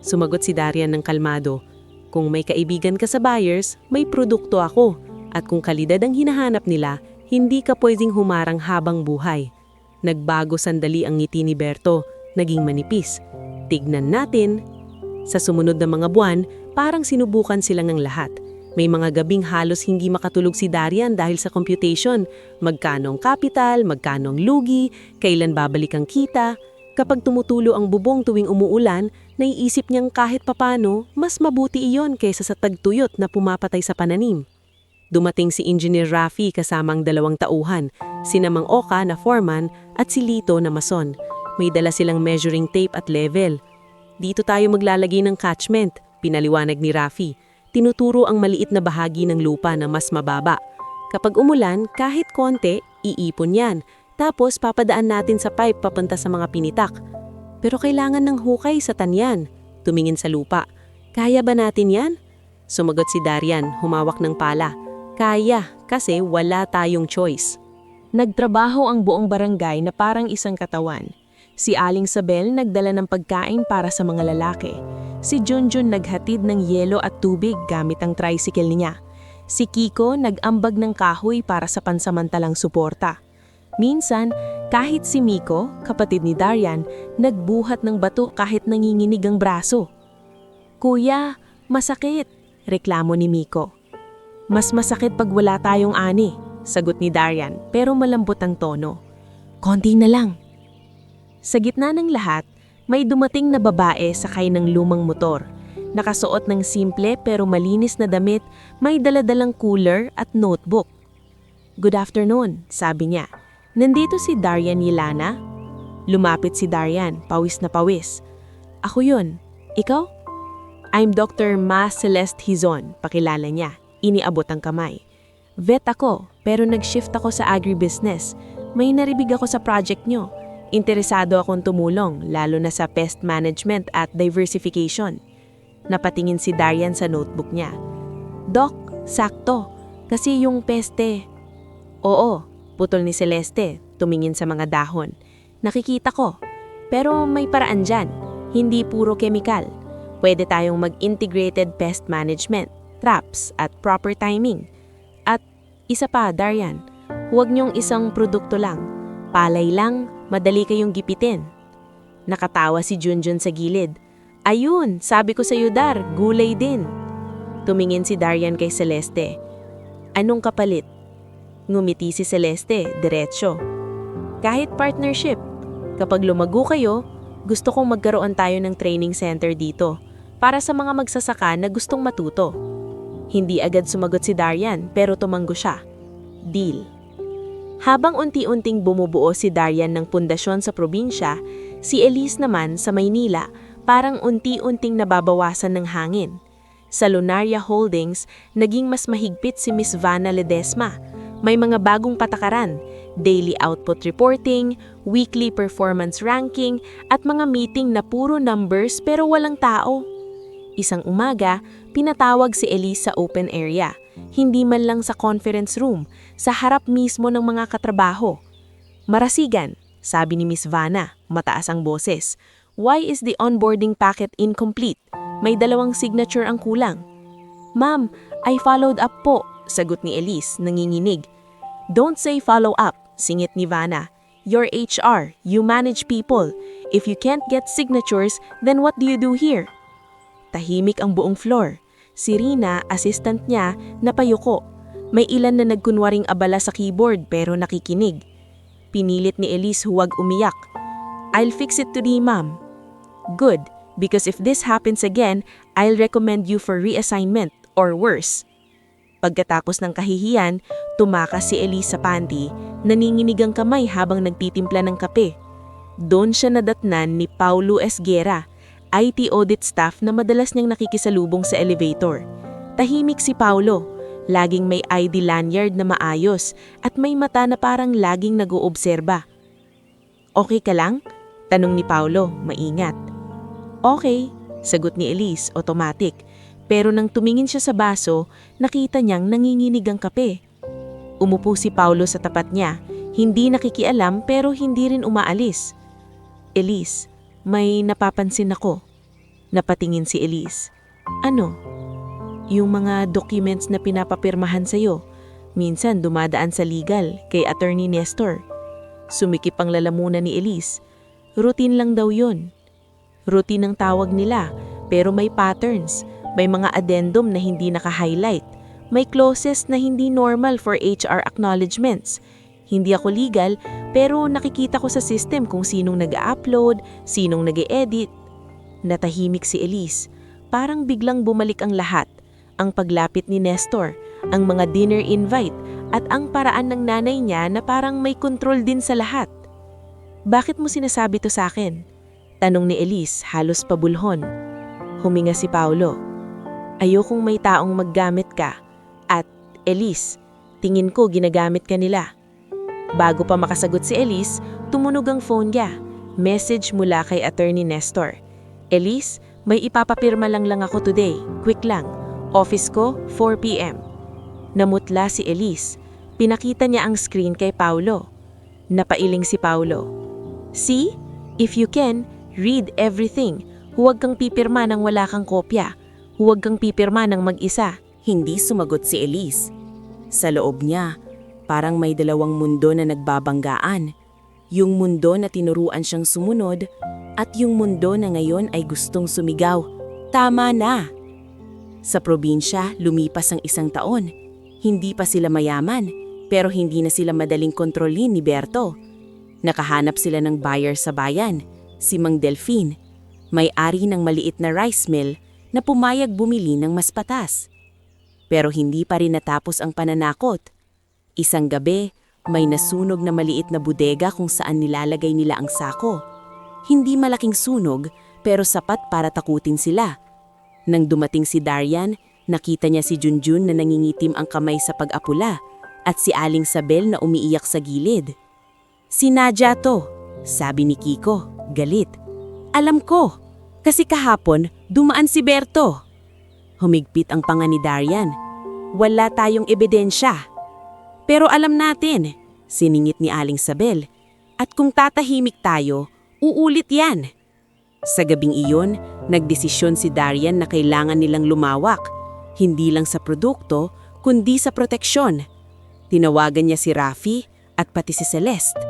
Sumagot si Darian ng kalmado. Kung may kaibigan ka sa buyers, may produkto ako. At kung kalidad ang hinahanap nila, hindi ka pwedeng humarang habang buhay. Nagbago sandali ang ngiti ni Berto, naging manipis. Tignan natin. Sa sumunod na mga buwan, parang sinubukan silang ng lahat. May mga gabing halos hindi makatulog si Darian dahil sa computation. Magkano ang capital, magkano ang lugi, kailan babalik ang kita. Kapag tumutulo ang bubong tuwing umuulan, naiisip niyang kahit papano, mas mabuti iyon kaysa sa tagtuyot na pumapatay sa pananim. Dumating si Engineer Rafi kasama ang 2 tauhan, sina Mang Oka na foreman at si Lito na mason. May dala silang measuring tape at level. Dito tayo maglalagay ng catchment, pinaliwanag ni Rafi. Tinuturo ang maliit na bahagi ng lupa na mas mababa. Kapag umulan, kahit konti, iipon yan. Tapos papadaan natin sa pipe papunta sa mga pinitak. Pero kailangan ng hukay sa tanyan. Tumingin sa lupa. Kaya ba natin yan? Sumagot si Darian, humawak ng pala. Kaya, kasi wala tayong choice. Nagtrabaho ang buong barangay na parang isang katawan. Si Aling Sabel nagdala ng pagkain para sa mga lalaki. Si Junjun naghatid ng yelo at tubig gamit ang tricycle niya. Si Kiko nag-ambag ng kahoy para sa pansamantalang suporta. Minsan, kahit si Miko, kapatid ni Darian, nagbuhat ng bato kahit nanginginig ang braso. Kuya, masakit, reklamo ni Miko. Mas masakit pag wala tayong ani, sagot ni Darian, pero malambot ang tono. Konti na lang. Sa gitna ng lahat, may dumating na babae sakay ng lumang motor. Nakasuot ng simple pero malinis na damit, may daladalang cooler at notebook. Good afternoon, sabi niya. Nandito si Darian Yelana? Lumapit si Darian, pawis na pawis. Ako yun. Ikaw? I'm Dr. Ma Celeste Hizon, pakilala niya. Iniabot ang kamay. Vet ako, pero nag-shift ako sa agribusiness. May naribig ako sa project nyo. Interesado akong tumulong, lalo na sa pest management at diversification. Napatingin si Darian sa notebook niya. Doc, sakto. Kasi yung peste. Oo, putol ni Celeste, tumingin sa mga dahon. Nakikita ko. Pero may paraan dyan. Hindi puro chemical. Pwede tayong mag-integrated pest management, traps at proper timing. At isa pa, Darian, huwag niyong isang produkto lang. Palay lang, madali kayong gipitin. Nakatawa si Junjun sa gilid. Ayun, sabi ko sa iyo Dar, gulay din. Tumingin si Darian kay Celeste. Anong kapalit? Ngumiti si Celeste, diretsyo. Kahit partnership. Kapag lumago kayo, gusto kong magkaroon tayo ng training center dito para sa mga magsasaka na gustong matuto. Hindi agad sumagot si Darian pero tumanggo siya. Deal. Habang unti-unting bumubuo si Darian ng pundasyon sa probinsya, si Elise naman sa Maynila parang unti-unting nababawasan ng hangin. Sa Lunaria Holdings, naging mas mahigpit si Miss Vanna Ledesma. May mga bagong patakaran, daily output reporting, weekly performance ranking, at mga meeting na puro numbers pero walang tao. Isang umaga, pinatawag si Elise sa open area. Hindi man lang sa conference room, sa harap mismo ng mga katrabaho. Marasigan, sabi ni Miss Vanna, mataas ang boses. Why is the onboarding packet incomplete? May 2 signature ang kulang. Ma'am, I followed up po, sagot ni Elise, nanginginig. Don't say follow up, singit ni Vanna. You're HR, you manage people. If you can't get signatures, then what do you do here? Tahimik ang buong floor. Si Rina, assistant niya, napayuko. May ilan na nagkunwaring abala sa keyboard pero nakikinig. Pinilit ni Elise huwag umiyak. I'll fix it today, ma'am. Good, because if this happens again, I'll recommend you for reassignment or worse. Pagkatapos ng kahihiyan, tumakas si Elise sa panty, naninginig ang kamay habang nagtitimpla ng kape. Doon siya nadatnan ni Paulo Esguera, IT audit staff na madalas niyang nakikisalubong sa elevator. Tahimik si Paulo, laging may ID lanyard na maayos at may mata na parang laging nag-oobserba. "Okay ka lang?" tanong ni Paulo, maingat. "Okay," sagot ni Elise, automatic. Pero nang tumingin siya sa baso, nakita niyang nanginginig ang kape. Umupo si Paulo sa tapat niya, hindi nakikialam pero hindi rin umaalis. "Elise, may napapansin ako." Napatingin si Elise. "Ano?" "Yung mga documents na pinapapirmahan sa'yo. Minsan dumadaan sa legal kay Attorney Nestor." Sumikip ang lalamunan ni Elise. Routine lang daw yun. Routine ang tawag nila, pero may patterns. May mga addendum na hindi naka-highlight. May clauses na hindi normal for HR acknowledgements. Hindi ako legal, pero nakikita ko sa system kung sinong nag-upload, sinong nag-edit. Natahimik si Elise. Parang biglang bumalik ang lahat. Ang paglapit ni Nestor, ang mga dinner invite, at ang paraan ng nanay niya na parang may control din sa lahat. "Bakit mo sinasabi to sa akin?" tanong ni Elise, halos pabulhon. Huminga si Paulo. "Ayokong may taong maggamit ka. At, Elise, tingin ko ginagamit ka nila." Bago pa makasagot si Elise, tumunog ang phone niya. Message mula kay Attorney Nestor. "Elise, may ipapapirma lang ako today. Quick lang. Office ko, 4 p.m. Namutla si Elise. Pinakita niya ang screen kay Paulo. Napailing si Paulo. "See? If you can, read everything. Huwag kang pipirma nang wala kang kopya. Huwag kang pipirma nang mag-isa." Hindi sumagot si Elise. Sa loob niya, parang may dalawang mundo na nagbabanggaan. Yung mundo na tinuruan siyang sumunod at yung mundo na ngayon ay gustong sumigaw, "Tama na!" Sa probinsya, lumipas ang 1 taon. Hindi pa sila mayaman, pero hindi na sila madaling kontrolin ni Berto. Nakahanap sila ng buyer sa bayan, si Mang Delfin, may-ari ng maliit na rice mill na pumayag bumili ng mas patas. Pero hindi pa rin natapos ang pananakot. Isang gabi, may nasunog na maliit na bodega kung saan nilalagay nila ang sako. Hindi malaking sunog, pero sapat para takutin sila. Nang dumating si Darian, nakita niya si Junjun na nangingitim ang kamay sa pag-apula at si Aling Sabel na umiiyak sa gilid. "Si Nadia to," sabi ni Kiko, galit. "Alam ko, kasi kahapon dumaan si Berto." Humigpit ang panga ni Darian. "Wala tayong ebidensya." "Pero alam natin," siningit ni Aling Sabel. "At kung tatahimik tayo, uulit yan." Sa gabing iyon, nagdesisyon si Darian na kailangan nilang lumawak, hindi lang sa produkto, kundi sa proteksyon. Tinawagan niya si Rafi at pati si Celeste.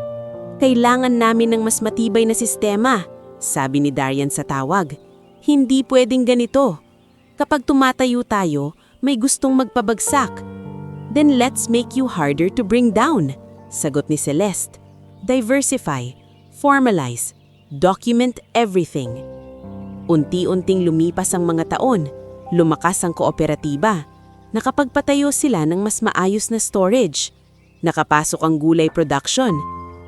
"Kailangan namin ng mas matibay na sistema," sabi ni Darian sa tawag. "Hindi pwedeng ganito. Kapag tumatayo tayo, may gustong magpabagsak." "Then let's make you harder to bring down," sagot ni Celeste. "Diversify, formalize, document everything." Unti-unting lumipas ang mga taon, lumakas ang kooperatiba. Nakapagpatayo sila ng mas maayos na storage. Nakapasok ang gulay production.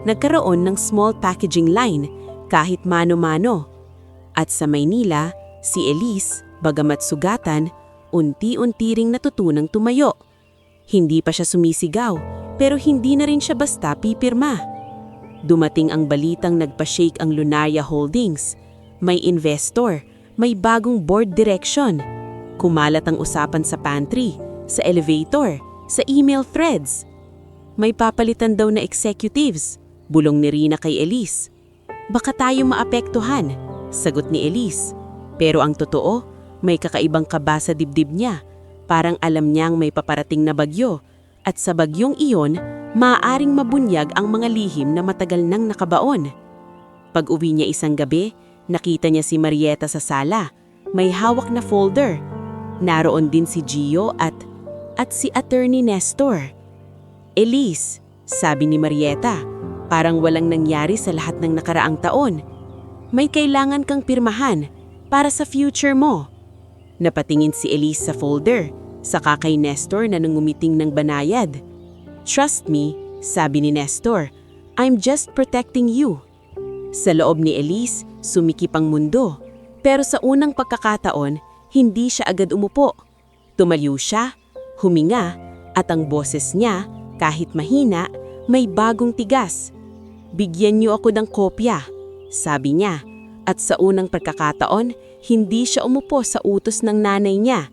Nagkaroon ng small packaging line, kahit mano-mano. At sa Maynila, si Elise, bagamat sugatan, unti-unti ring natutunang tumayo. Hindi pa siya sumisigaw, pero hindi na rin siya basta pipirma. Dumating ang balitang nagpa-shake ang Lunaria Holdings. May investor, may bagong board direction. Kumalat ang usapan sa pantry, sa elevator, sa email threads. May papalitan daw na executives, bulong ni Rina kay Elise. "Baka tayo maapektuhan," sagot ni Elise. Pero ang totoo, may kakaibang kaba sa dibdib niya. Parang alam niyang may paparating na bagyo. At sa bagyong iyon, maaaring mabunyag ang mga lihim na matagal nang nakabaon. Pag-uwi niya isang gabi, nakita niya si Marieta sa sala. May hawak na folder. Naroon din si Gio at si Attorney Nestor. "Elise," sabi ni Marieta, "parang walang nangyari sa lahat ng nakaraang taon. May kailangan kang pirmahan para sa future mo." Napatingin si Elise sa folder. Saka kay Nestor na nangumiting ng banayad. "Trust me," sabi ni Nestor, "I'm just protecting you." Sa loob ni Elise, sumikip ang mundo. Pero sa unang pagkakataon, hindi siya agad umupo. Tumayo siya, huminga, at ang boses niya, kahit mahina, may bagong tigas. "Bigyan niyo ako ng kopya," sabi niya. At sa unang pagkakataon, hindi siya umupo sa utos ng nanay niya.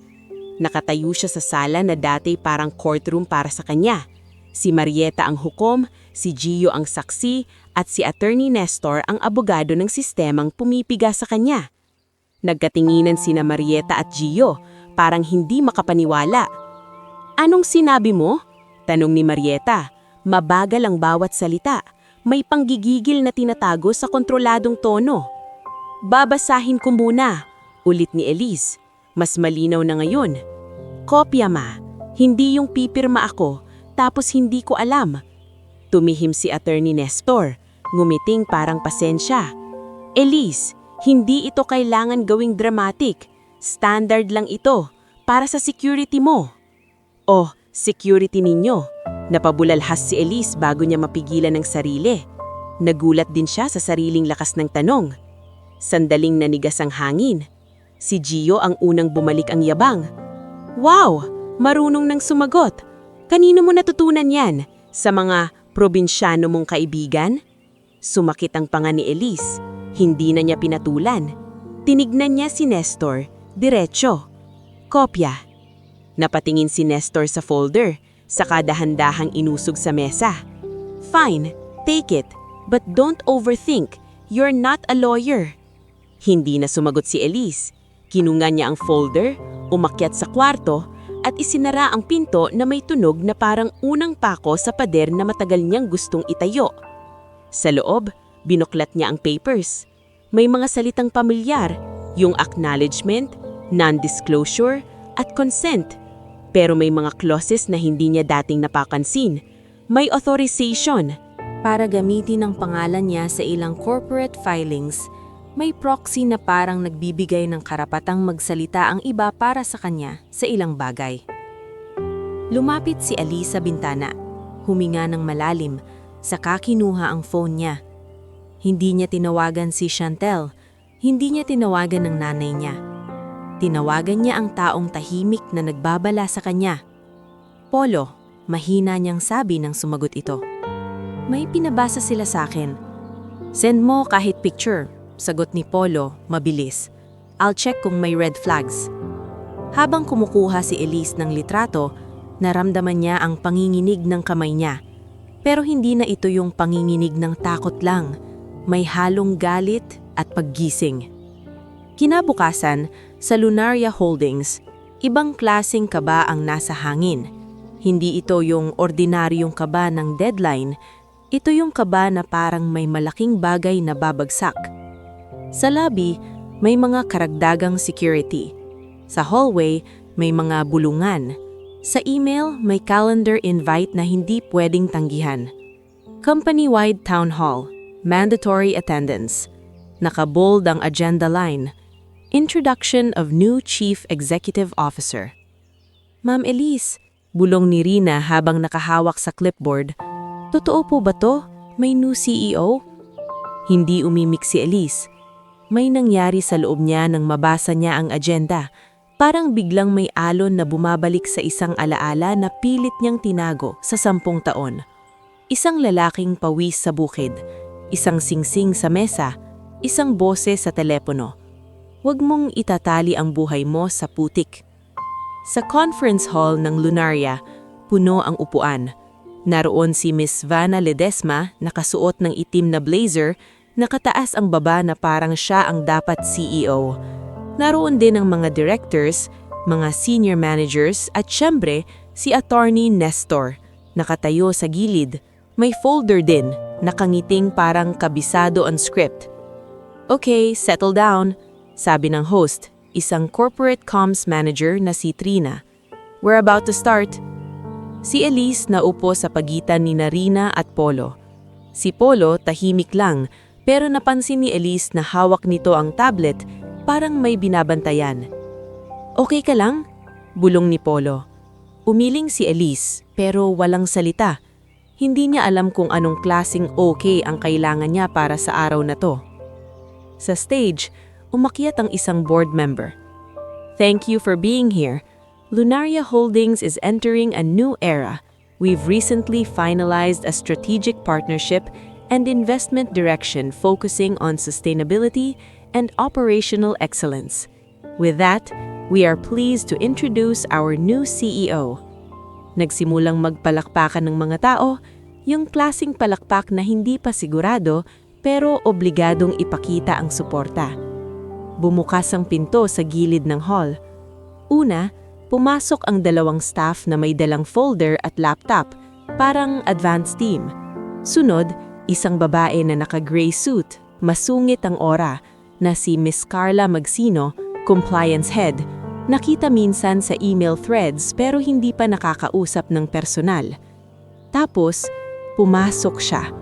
Nakatayo siya sa sala na dati parang courtroom para sa kanya. Si Marieta ang hukom, si Gio ang saksi, at si Attorney Nestor ang abogado ng sistemang pumipiga sa kanya. Nagkatinginan sina Marieta at Gio, parang hindi makapaniwala. "Anong sinabi mo?" tanong ni Marieta. Mabagal ang bawat salita. May panggigigil na tinatago sa kontroladong tono. "Babasahin ko muna," ulit ni Elise. Mas malinaw na ngayon. "Kopya, ma. Hindi yung pipirma ako, tapos hindi ko alam." Tumihim si Attorney Nestor, ngumiting parang pasensya. "Elise, hindi ito kailangan gawing dramatic. Standard lang ito, para sa security mo." "Oh, security ninyo." Napabulalhas si Elise bago niya mapigilan ang sarili. Nagulat din siya sa sariling lakas ng tanong. Sandaling nanigas ang hangin. Si Gio ang unang bumalik ang yabang. "Wow! Marunong nang sumagot. Kanino mo natutunan yan? Sa mga probinsyano mong kaibigan?" Sumakit ang panga ni Elise. Hindi na niya pinatulan. Tinignan niya si Nestor, diretso. "Kopya." Napatingin si Nestor sa folder, saka dahan-dahang inusog sa mesa. "Fine, take it. But don't overthink. You're not a lawyer." Hindi na sumagot si Elise. Kinunga niya ang folder, umakyat sa kwarto, at isinara ang pinto na may tunog na parang unang pako sa pader na matagal niyang gustong itayo. Sa loob, binuklat niya ang papers. May mga salitang pamilyar, yung acknowledgement, non-disclosure, at consent. Pero may mga clauses na hindi niya dating napapansin. May authorization para gamitin ang pangalan niya sa ilang corporate filings. May proxy na parang nagbibigay ng karapatang magsalita ang iba para sa kanya sa ilang bagay. Lumapit si Elise sa bintana. Huminga ng malalim, saka kinuha ang phone niya. Hindi niya tinawagan si Chantel. Hindi niya tinawagan ng nanay niya. Tinawagan niya ang taong tahimik na nagbabala sa kanya. "Polo," mahina niyang sabi nang sumagot ito. "May pinabasa sila sa akin." "Send mo kahit picture," sagot ni Polo, mabilis. "I'll check kung may red flags." Habang kumukuha si Elise ng litrato, naramdaman niya ang panginginig ng kamay niya. Pero hindi na ito yung panginginig ng takot lang. May halong galit at paggising. Kinabukasan, sa Lunaria Holdings, ibang klaseng kaba ang nasa hangin. Hindi ito yung ordinaryong kaba ng deadline, ito yung kaba na parang may malaking bagay na babagsak. Sa lobby, may mga karagdagang security. Sa hallway, may mga bulungan. Sa email, may calendar invite na hindi pwedeng tanggihan. Company-wide town hall, mandatory attendance. Nakabold ang agenda line. Introduction of new Chief Executive Officer. "Ma'am Elise," bulong ni Rina habang nakahawak sa clipboard. "Totoo po ba to? May new CEO?" Hindi umimik si Elise. May nangyari sa loob niya nang mabasa niya ang agenda. Parang biglang may alon na bumabalik sa isang alaala na pilit niyang tinago sa 10 taon. Isang lalaking pawis sa bukid, isang singsing sa mesa, isang boses sa telepono. "Huwag mong itatali ang buhay mo sa putik." Sa conference hall ng Lunaria, puno ang upuan. Naroon si Miss Vanna Ledesma, nakasuot ng itim na blazer, nakataas ang baba na parang siya ang dapat CEO. Naroon din ang mga directors, mga senior managers at syempre si Attorney Nestor, nakatayo sa gilid. May folder din, nakangiting parang kabisado ang script. "Okay, settle down," sabi ng host, isang corporate comms manager na si Trina. "We're about to start." Si Elise naupo sa pagitan ni Rina at Polo. Si Polo tahimik lang, pero napansin ni Elise na hawak nito ang tablet, parang may binabantayan. "Okay ka lang?" Bulong ni Polo. Umiling si Elise pero walang salita. Hindi niya alam kung anong klaseng okay ang kailangan niya para sa araw na to. Sa stage, umakyat ang isang board member. Thank you for being here. Lunaria Holdings is entering a new era. We've recently finalized a strategic partnership and investment direction focusing on sustainability and operational excellence. With that, we are pleased to introduce our new CEO. Nagsimulang magpalakpakan ng mga tao, yung klasing palakpak na hindi pa sigurado pero obligadong ipakita ang suporta. Bumukas ang pinto sa gilid ng hall. Una, pumasok ang dalawang staff na may dalang folder at laptop, parang advance team. Sunod, isang babae na naka-gray suit, masungit ang aura, na si Miss Carla Magsino, compliance head, nakita minsan sa email threads pero hindi pa nakakausap ng personal. Tapos, pumasok siya.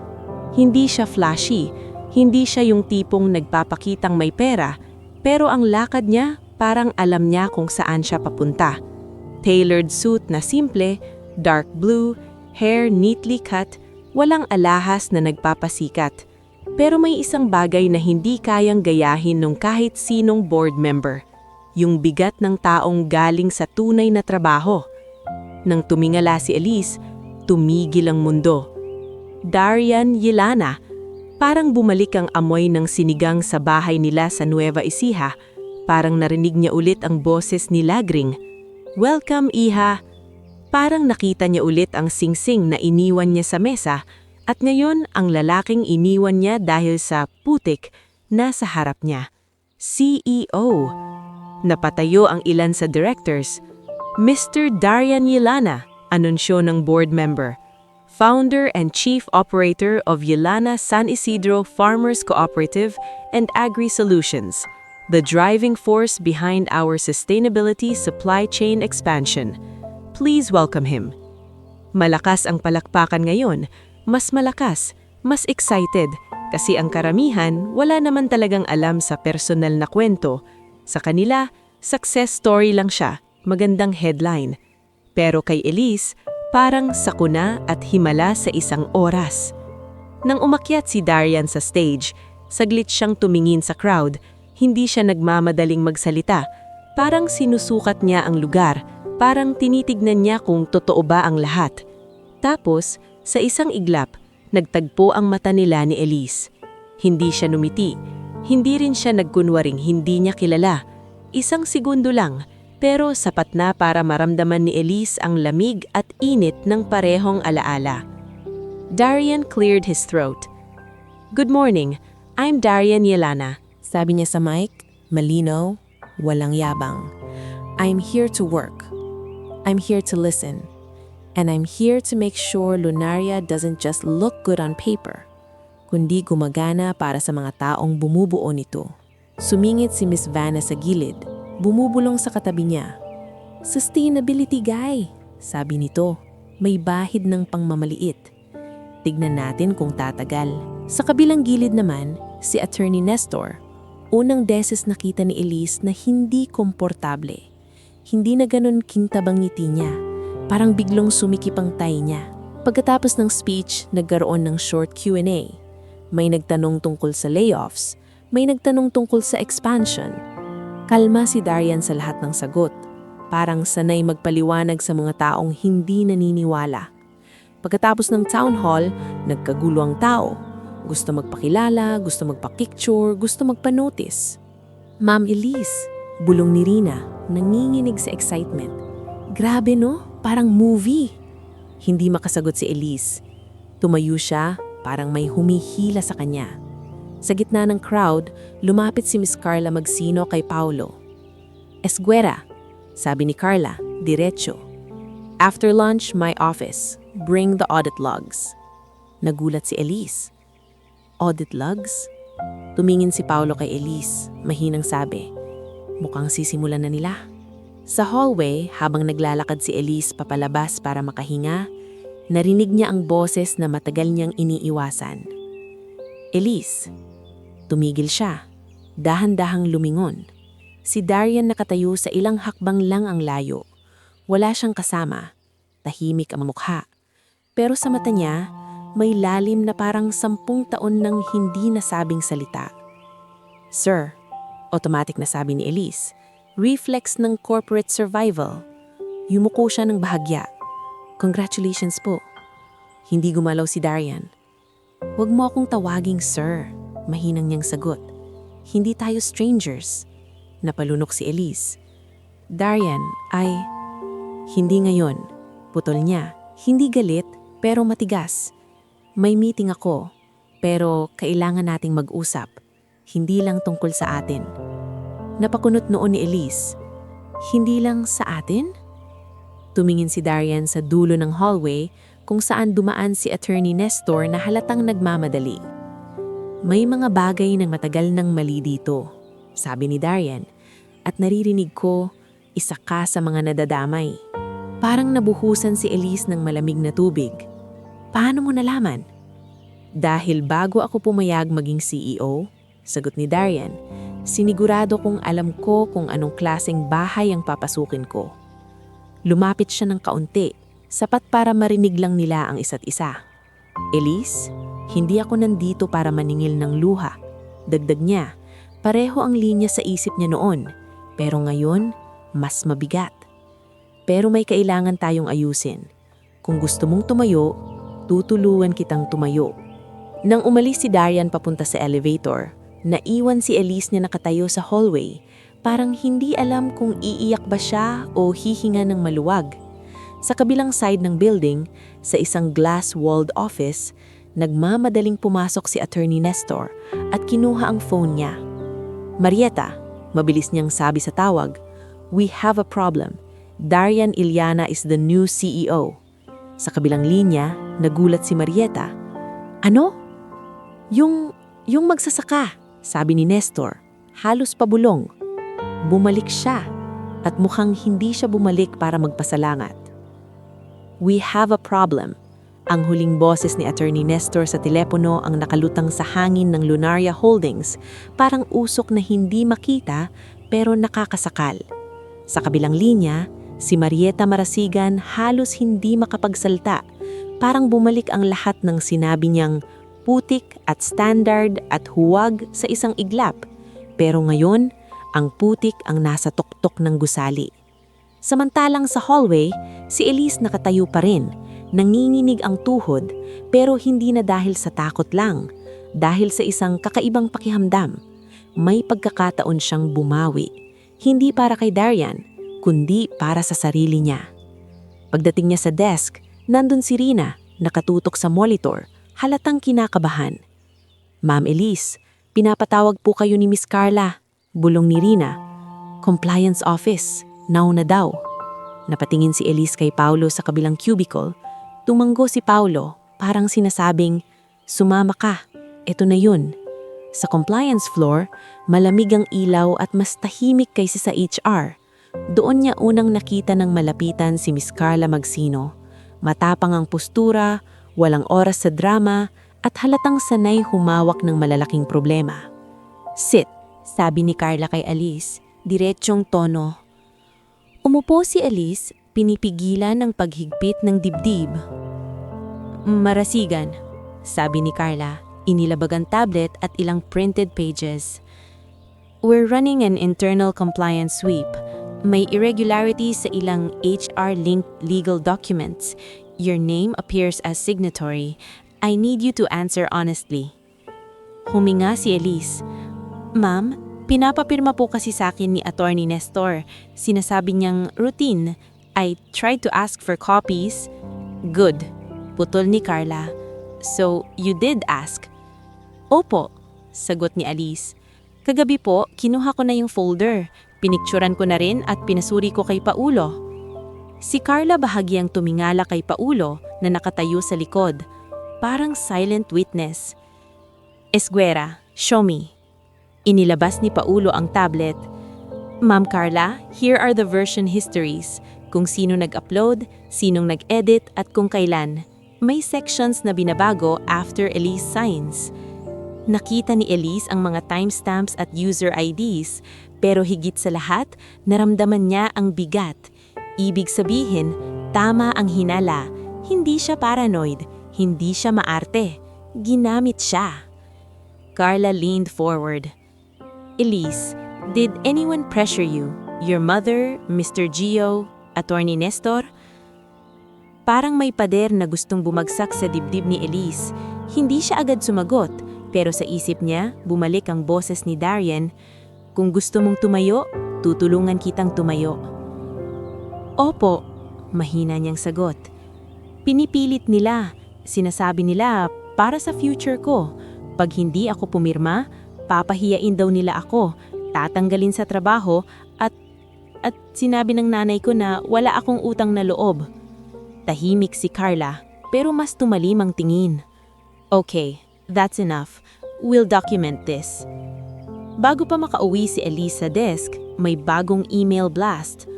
Hindi siya flashy, hindi siya yung tipong nagpapakitang may pera, pero ang lakad niya parang alam niya kung saan siya papunta. Tailored suit na simple, dark blue, hair neatly cut, walang alahas na nagpapasikat. Pero may isang bagay na hindi kayang gayahin ng kahit sinong board member. Yung bigat ng taong galing sa tunay na trabaho. Nang tumingala si Elise, tumigil ang mundo. Darian Yelana, parang bumalik ang amoy ng sinigang sa bahay nila sa Nueva Ecija. Parang narinig niya ulit ang boses ni Lagring. Welcome, Iha! Parang nakita niya ulit ang singsing na iniwan niya sa mesa at ngayon ang lalaking iniwan niya dahil sa putik na sa harap niya. CEO! Napatayo ang ilan sa directors. Mr. Darian Yelana, anunsyo ng board member. Founder and Chief Operator of Yelana San Isidro Farmers Cooperative and Agri-Solutions, the driving force behind our sustainability supply chain expansion. Please welcome him. Malakas ang palakpakan ngayon, mas malakas, mas excited, kasi ang karamihan wala naman talagang alam sa personal na kwento. Sa kanila, success story lang siya, magandang headline. Pero kay Elise, parang sakuna at himala sa isang oras. Nang umakyat si Darian sa stage, saglit siyang tumingin sa crowd, hindi siya nagmamadaling magsalita. Parang sinusukat niya ang lugar, parang tinitignan niya kung totoo ba ang lahat. Tapos, sa isang iglap, nagtagpo ang mata nila ni Elise. Hindi siya numiti, hindi rin siya nagkunwaring hindi niya kilala. Isang segundo lang, pero sapat na para maramdaman ni Elise ang lamig at init ng parehong alaala. Darian cleared his throat. Good morning, I'm Darian Yelana. Sabi niya sa mic, malinaw, walang yabang. I'm here to work. I'm here to listen. And I'm here to make sure Lunaria doesn't just look good on paper, kundi gumagana para sa mga taong bumubuo nito. Sumingit si Miss Vanna sa gilid. Bumubulong sa katabi niya. Sustainability guy, sabi nito. May bahid ng pangmamaliit. Tignan natin kung tatagal. Sa kabilang gilid naman, si Attorney Nestor. Unang beses nakita ni Elise na hindi komportable. Hindi na ganun kintabang ngiti niya. Parang biglong sumikip ang tayo niya. Pagkatapos ng speech, nagkaroon ng short Q&A. May nagtanong tungkol sa layoffs. May nagtanong tungkol sa expansion. Kalma si Darian sa lahat ng sagot. Parang sanay magpaliwanag sa mga taong hindi naniniwala. Pagkatapos ng town hall, nagkagulo ang tao. Gusto magpakilala, gusto magpa-picture, gusto magpa-notice. Ma'am Elise, bulong ni Rina, nanginginig sa excitement. Grabe no, parang movie. Hindi makasagot si Elise. Tumayo siya, parang may humihila sa kanya. Sa gitna ng crowd, lumapit si Miss Carla Magsino kay Paulo. Esguera, sabi ni Carla, diretso. After lunch, my office. Bring the audit logs. Nagulat si Elise. Audit logs? Tumingin si Paulo kay Elise, mahinang sabi. Mukhang sisimulan na nila. Sa hallway, habang naglalakad si Elise papalabas para makahinga, narinig niya ang boses na matagal niyang iniiwasan. Elise. Tumigil siya. Dahan-dahang lumingon. Si Darian nakatayo sa ilang hakbang lang ang layo. Wala siyang kasama. Tahimik ang mukha. Pero sa mata niya, may lalim na parang 10 taon nang hindi nasabing salita. "Sir," automatic na sabi ni Elise. Reflex ng corporate survival. Yumuko siya ng bahagya. "Congratulations po." Hindi gumalaw si Darian. "Huwag mo akong tawaging sir," mahinang niyang sagot. "Hindi tayo strangers." Napalunok si Elise. "Darian, Hindi ngayon." Putol niya. Hindi galit, pero matigas. "May meeting ako, pero kailangan nating mag-usap. Hindi lang tungkol sa atin." Napakunot noon ni Elise. "Hindi lang sa atin?" Tumingin si Darian sa dulo ng hallway kung saan dumaan si Attorney Nestor na halatang nagmamadali. "May mga bagay na matagal nang mali dito," sabi ni Darian, "at naririnig ko, isa ka sa mga nadadamay." Parang nabuhusan si Elise ng malamig na tubig. "Paano mo nalaman?" "Dahil bago ako pumayag maging CEO," sagot ni Darian, "sinigurado kong alam ko kung anong klaseng bahay ang papasukin ko." Lumapit siya ng kaunti, sapat para marinig lang nila ang isa't isa. "Elise, hindi ako nandito para maningil ng luha." Dagdag niya, pareho ang linya sa isip niya noon, pero ngayon, mas mabigat. "Pero may kailangan tayong ayusin. Kung gusto mong tumayo, tutulungan kitang tumayo." Nang umalis si Darian papunta sa elevator, naiwan si Elise na nakatayo sa hallway, parang hindi alam kung iiyak ba siya o hihinga ng maluwag. Sa kabilang side ng building, sa isang glass-walled office, nagmamadaling pumasok si Attorney Nestor at kinuha ang phone niya. "Marieta," mabilis niyang sabi sa tawag, "we have a problem. Darian Iliana is the new CEO." Sa kabilang linya, nagulat si Marieta. "Ano? Yung magsasaka," sabi ni Nestor, halos pabulong. Bumalik siya, at mukhang hindi siya bumalik para magpasalamat. "We have a problem." Ang huling boses ni Attorney Nestor sa telepono ang nakalutang sa hangin ng Lunaria Holdings, parang usok na hindi makita pero nakakasakal. Sa kabilang linya, si Marieta Marasigan halos hindi makapagsalta. Parang bumalik ang lahat ng sinabi niyang putik at standard at huwag sa isang iglap. Pero ngayon, ang putik ang nasa tuktok ng gusali. Samantalang sa hallway, si Elise nakatayo pa rin. Nanginginig ang tuhod, pero hindi na dahil sa takot lang. Dahil sa isang kakaibang pakihamdam. May pagkakataon siyang bumawi. Hindi para kay Darian, kundi para sa sarili niya. Pagdating niya sa desk, nandun si Rina, nakatutok sa monitor, halatang kinakabahan. "Ma'am Elise, pinapatawag po kayo ni Miss Carla," bulong ni Rina. "Compliance office, nauna daw." Napatingin si Elise kay Paulo sa kabilang cubicle. Tumanggo si Paulo, parang sinasabing, "Sumama ka, eto na yun." Sa compliance floor, malamig ang ilaw at mas tahimik kaysa sa HR. Doon niya unang nakita ng malapitan si Miss Carla Magsino. Matapang ang postura, walang oras sa drama, at halatang sanay humawak ng malalaking problema. "Sit," sabi ni Carla kay Elise, diretsyong tono. Umupo si Elise, pinipigilan ng paghigpit ng dibdib. "Marasigan," sabi ni Carla, inilabag ang tablet at ilang printed pages. "We're running an internal compliance sweep. May irregularities sa ilang HR-linked legal documents. Your name appears as signatory. I need you to answer honestly." Huminga si Elise. "Ma'am, pinapapirma po kasi sa akin ni Attorney Nestor. Sinasabi niyang routine. I tried to ask for copies." "Good," putol ni Carla. "So, you did ask?" "Opo," sagot ni Elise. "Kagabi po, kinuha ko na yung folder. Pinikturan ko na rin at pinasuri ko kay Paulo." Si Carla bahagyang tumingala kay Paulo na nakatayo sa likod. Parang silent witness. "Esguera, show me." Inilabas ni Paulo ang tablet. "Ma'am Carla, here are the version histories. Kung sino nag-upload, sinong nag-edit at kung kailan. May sections na binabago after Elise signs." Nakita ni Elise ang mga timestamps at user IDs, pero higit sa lahat, naramdaman niya ang bigat. Ibig sabihin, tama ang hinala. Hindi siya paranoid, hindi siya maarte. Ginamit siya. Carla leaned forward. Elise, did anyone pressure you? Your mother, Mr. Gio, Attorney Nestor? Parang may pader na gustong bumagsak sa dibdib ni Elise. Hindi siya agad sumagot, pero sa isip niya, bumalik ang boses ni Darian. Kung gusto mong tumayo, tutulungan kitang tumayo. Opo, mahina niyang sagot. Pinipilit nila, sinasabi nila para sa future ko. Pag hindi ako pumirma, papahiyain daw nila ako, tatanggalin sa trabaho at sinabi ng nanay ko na wala akong utang na loob. Tahimik si Carla, pero mas tumalim ang tingin. Okay, that's enough. We'll document this. Bago pa makauwi si Elise sa desk, may bagong email blast.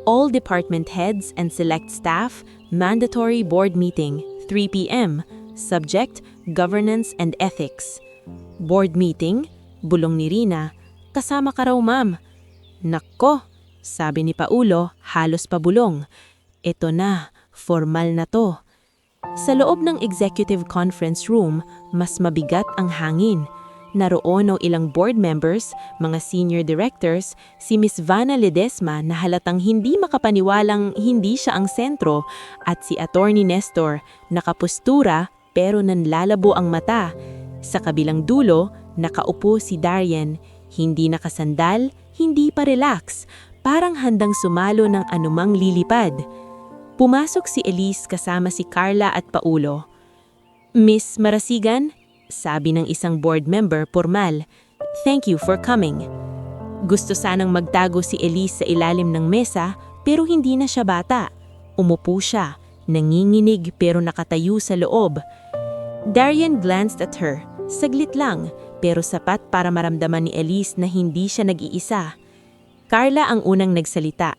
All department heads and select staff, mandatory board meeting, 3 p.m. Subject, governance and ethics. Board meeting, bulong ni Rina, kasama ka raw ma'am. Nako, sabi ni Paulo, halos pabulong. Ito na, formal na to. Sa loob ng executive conference room, mas mabigat ang hangin. Naroon ang ilang board members, mga senior directors, si Miss Vanna Ledesma na halatang hindi makapaniwalang hindi siya ang sentro, at si Attorney Nestor, nakapustura pero nanlalabo ang mata. Sa kabilang dulo, nakaupo si Darian, hindi nakasandal, hindi pa relax, parang handang sumalo ng anumang lilipad. Pumasok si Elise kasama si Carla at Paulo. Miss Marasigan, sabi ng isang board member pormal, thank you for coming. Gusto sanang magtago si Elise sa ilalim ng mesa pero hindi na siya bata. Umupo siya, nanginginig pero nakatayo sa loob. Darian glanced at her, saglit lang pero sapat para maramdaman ni Elise na hindi siya nag-iisa. Carla ang unang nagsalita.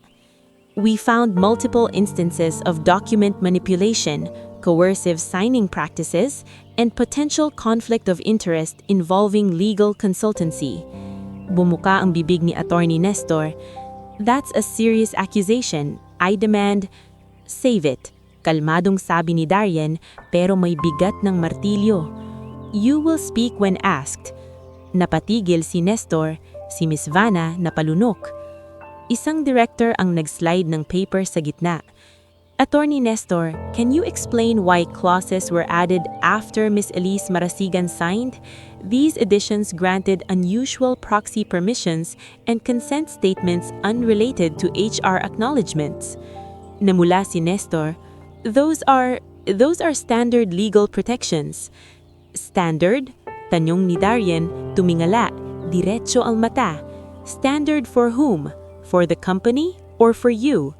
We found multiple instances of document manipulation, coercive signing practices, and potential conflict of interest involving legal consultancy. Bumuka ang bibig ni Attorney Nestor. That's a serious accusation. I demand, save it. Kalmadong sabi ni Darian, pero may bigat ng martilyo. You will speak when asked. Napatigil si Nestor, si Miss Vanna napalunok. Isang director ang nag-slide ng paper sa gitna. Attorney Nestor, can you explain why clauses were added after Miss Elise Marasigan signed? These additions granted unusual proxy permissions and consent statements unrelated to HR acknowledgements. Namula si Nestor, those are standard legal protections. Standard? Tanong ni Darian, tumingala, diretso ang mata. Standard for whom? For the company or for you?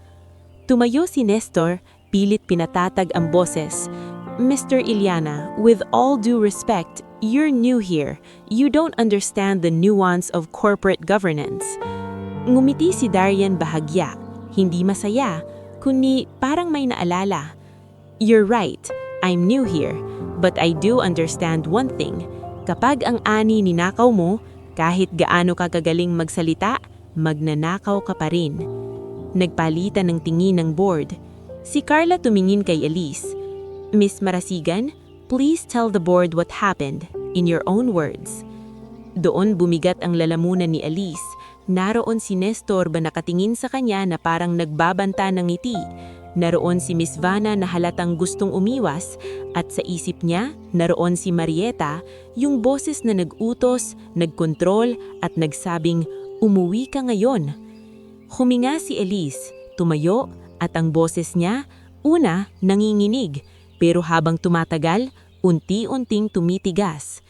Tumayo si Nestor, pilit pinatatag ang boses. Mr. Iliana, with all due respect, you're new here. You don't understand the nuance of corporate governance. Ngumiti si Darian bahagya, hindi masaya, kundi parang may naalala. You're right, I'm new here, but I do understand one thing. Kapag ang ani ninakaw mo, kahit gaano ka kagaling magsalita, magnanakaw ka pa rin. Nagpalitan ng tingin ng board. Si Carla tumingin kay Elise. Miss Marasigan, please tell the board what happened, in your own words. Doon bumigat ang lalamunan ni Elise. Naroon si Nestor ba nakatingin sa kanya na parang nagbabanta ng ngiti. Naroon si Miss Vanna na halatang gustong umiwas. At sa isip niya, naroon si Marieta, yung boses na nag-utos, nagkontrol at nagsabing, umuwi ka ngayon. Huminga si Elise, tumayo at ang boses niya, una, nanginginig, pero habang tumatagal, unti-unting tumitigas.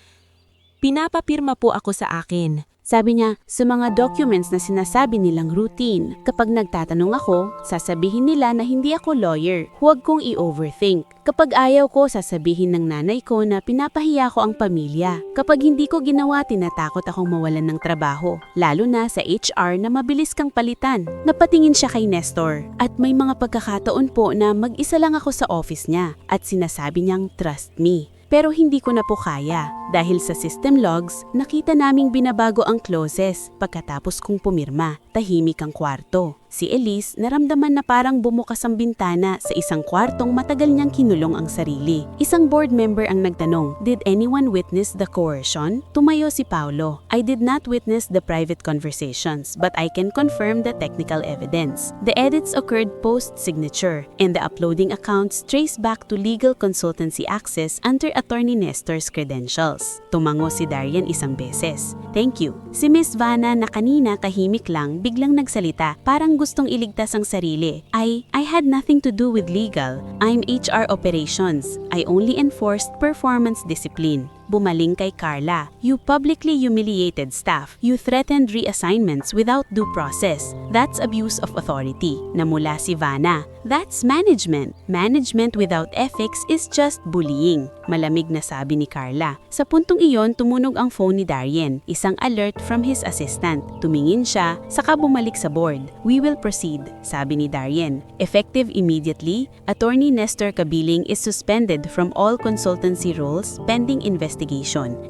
Pinapapirma po ako sa akin. Sabi niya, sa mga documents na sinasabi nilang routine, kapag nagtatanong ako, sasabihin nila na hindi ako lawyer. Huwag kong i-overthink. Kapag ayaw ko, sasabihin ng nanay ko na pinapahiya ko ang pamilya. Kapag hindi ko ginawa, tinatakot akong mawalan ng trabaho. Lalo na sa HR na mabilis kang palitan. Napatingin siya kay Nestor. At may mga pagkakataon po na mag-isa lang ako sa office niya. At sinasabi niyang, trust me. Pero hindi ko na po kaya dahil sa system logs, nakita naming binabago ang clauses pagkatapos kong pumirma, tahimik ang kwarto. Si Elise naramdaman na parang bumukas ang bintana sa isang kwartong matagal niyang kinulong ang sarili. Isang board member ang nagtanong, "Did anyone witness the coercion?" Tumayo si Paulo, "I did not witness the private conversations, but I can confirm the technical evidence. The edits occurred post-signature, and the uploading accounts trace back to legal consultancy access under Attorney Nestor's credentials." Tumango si Darian isang beses. "Thank you." Si Miss Vanna na kanina tahimik lang biglang nagsalita, parang gustong iligtas ang sarili. I had nothing to do with legal. I'm HR operations. I only enforced performance discipline." Bumaling kay Carla, "You publicly humiliated staff. You threatened reassignments without due process. That's abuse of authority." Namula si Vanna, "That's management. Management without ethics is just bullying." Malamig na sabi ni Carla. Sa puntong iyon, tumunog ang phone ni Darian. Isang alert from his assistant. Tumingin siya, saka bumalik sa board. "We will proceed," sabi ni Darian. "Effective immediately, Attorney Nestor Cabiling is suspended from all consultancy roles pending investigation.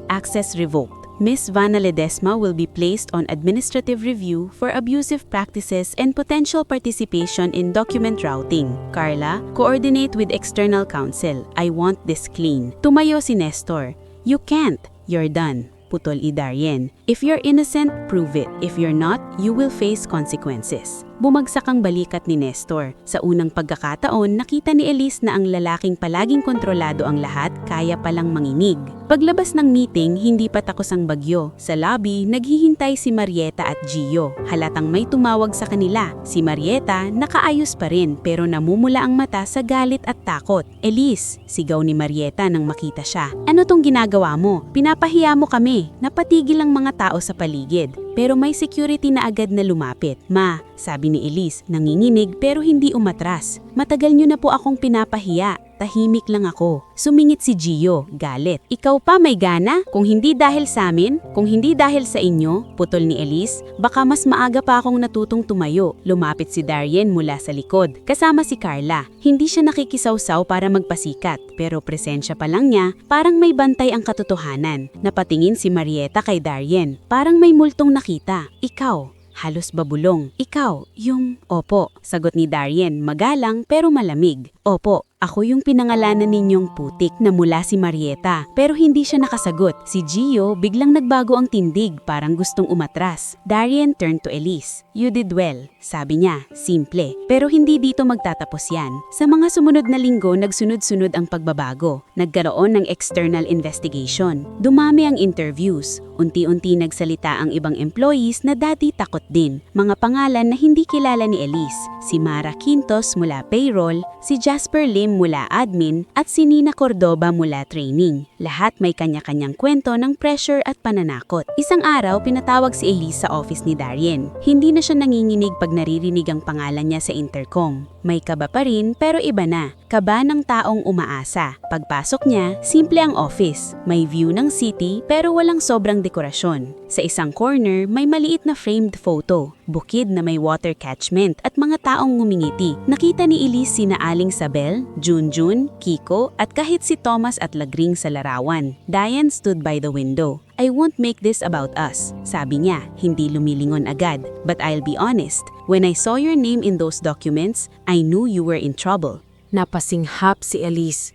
Access revoked. Ms. Vanna Ledesma will be placed on administrative review for abusive practices and potential participation in document routing. Carla, coordinate with external counsel. I want this clean." Tumayo si Nestor. "You can't. You're done." Putol ni Darian. "If you're innocent, prove it. If you're not, you will face consequences." Bumagsak ang balikat ni Nestor. Sa unang pagkakataon, nakita ni Elise na ang lalaking palaging kontrolado ang lahat kaya palang manginig. Paglabas ng meeting, hindi pa takos ang bagyo. Sa lobby, naghihintay si Marieta at Gio. Halatang may tumawag sa kanila. Si Marieta, nakaayos pa rin pero namumula ang mata sa galit at takot. "Elise," sigaw ni Marieta nang makita siya. "Ano tong ginagawa mo? Pinapahiya mo kami." Napatigil ang mga tao sa paligid. Pero may security na agad na lumapit. "Ma," sabi ni Elise, nanginginig pero hindi umatras. "Matagal niyo na po akong pinapahiya. Tahimik lang ako." Sumingit si Gio, galit. "Ikaw pa may gana? Kung hindi dahil sa amin, kung hindi dahil sa inyo," putol ni Elise, "baka mas maaga pa akong natutong tumayo." Lumapit si Darian mula sa likod, kasama si Carla. Hindi siya nakikisawsaw para magpasikat, pero presensya pa lang niya, parang may bantay ang katotohanan. Napatingin si Marieta kay Darian, parang may multong nakita. "Ikaw." Halos babulong. "Ikaw, yung..." "Opo," sagot ni Darian, magalang pero malamig. "Opo, ako yung pinangalanan ninyong putik." Na mula si Marieta, pero hindi siya nakasagot. Si Gio biglang nagbago ang tindig, parang gustong umatras. Darian turned to Elise. "You did well," sabi niya, simple. "Pero hindi dito magtatapos yan." Sa mga sumunod na linggo, nagsunod-sunod ang pagbabago. Nagkaroon ng external investigation. Dumami ang interviews. Unti-unti nagsalita ang ibang employees na dati takot din. Mga pangalan na hindi kilala ni Elise. Si Mara Quintos mula payroll, si Jasper Lim mula admin, at si Nina Cordoba mula training. Lahat may kanya-kanyang kwento ng pressure at pananakot. Isang araw, pinatawag si Elise sa office ni Darian. Hindi na siya nanginginig pag naririnig ang pangalan niya sa intercom. May kaba pa rin pero iba na. Kaba ng taong umaasa. Pagpasok niya, simple ang office. May view ng city pero walang sobrang dekorasyon. Sa isang corner, may maliit na framed photo. Bukid na may water catchment at mga taong ngumingiti. Nakita ni Elise sina Aling Sabel, Junjun, Kiko at kahit si Thomas at Lagring sa larawan. Diane stood by the window. "I won't make this about us," sabi niya, hindi lumilingon agad. "But I'll be honest, when I saw your name in those documents, I knew you were in trouble." Napasinghap si Elise.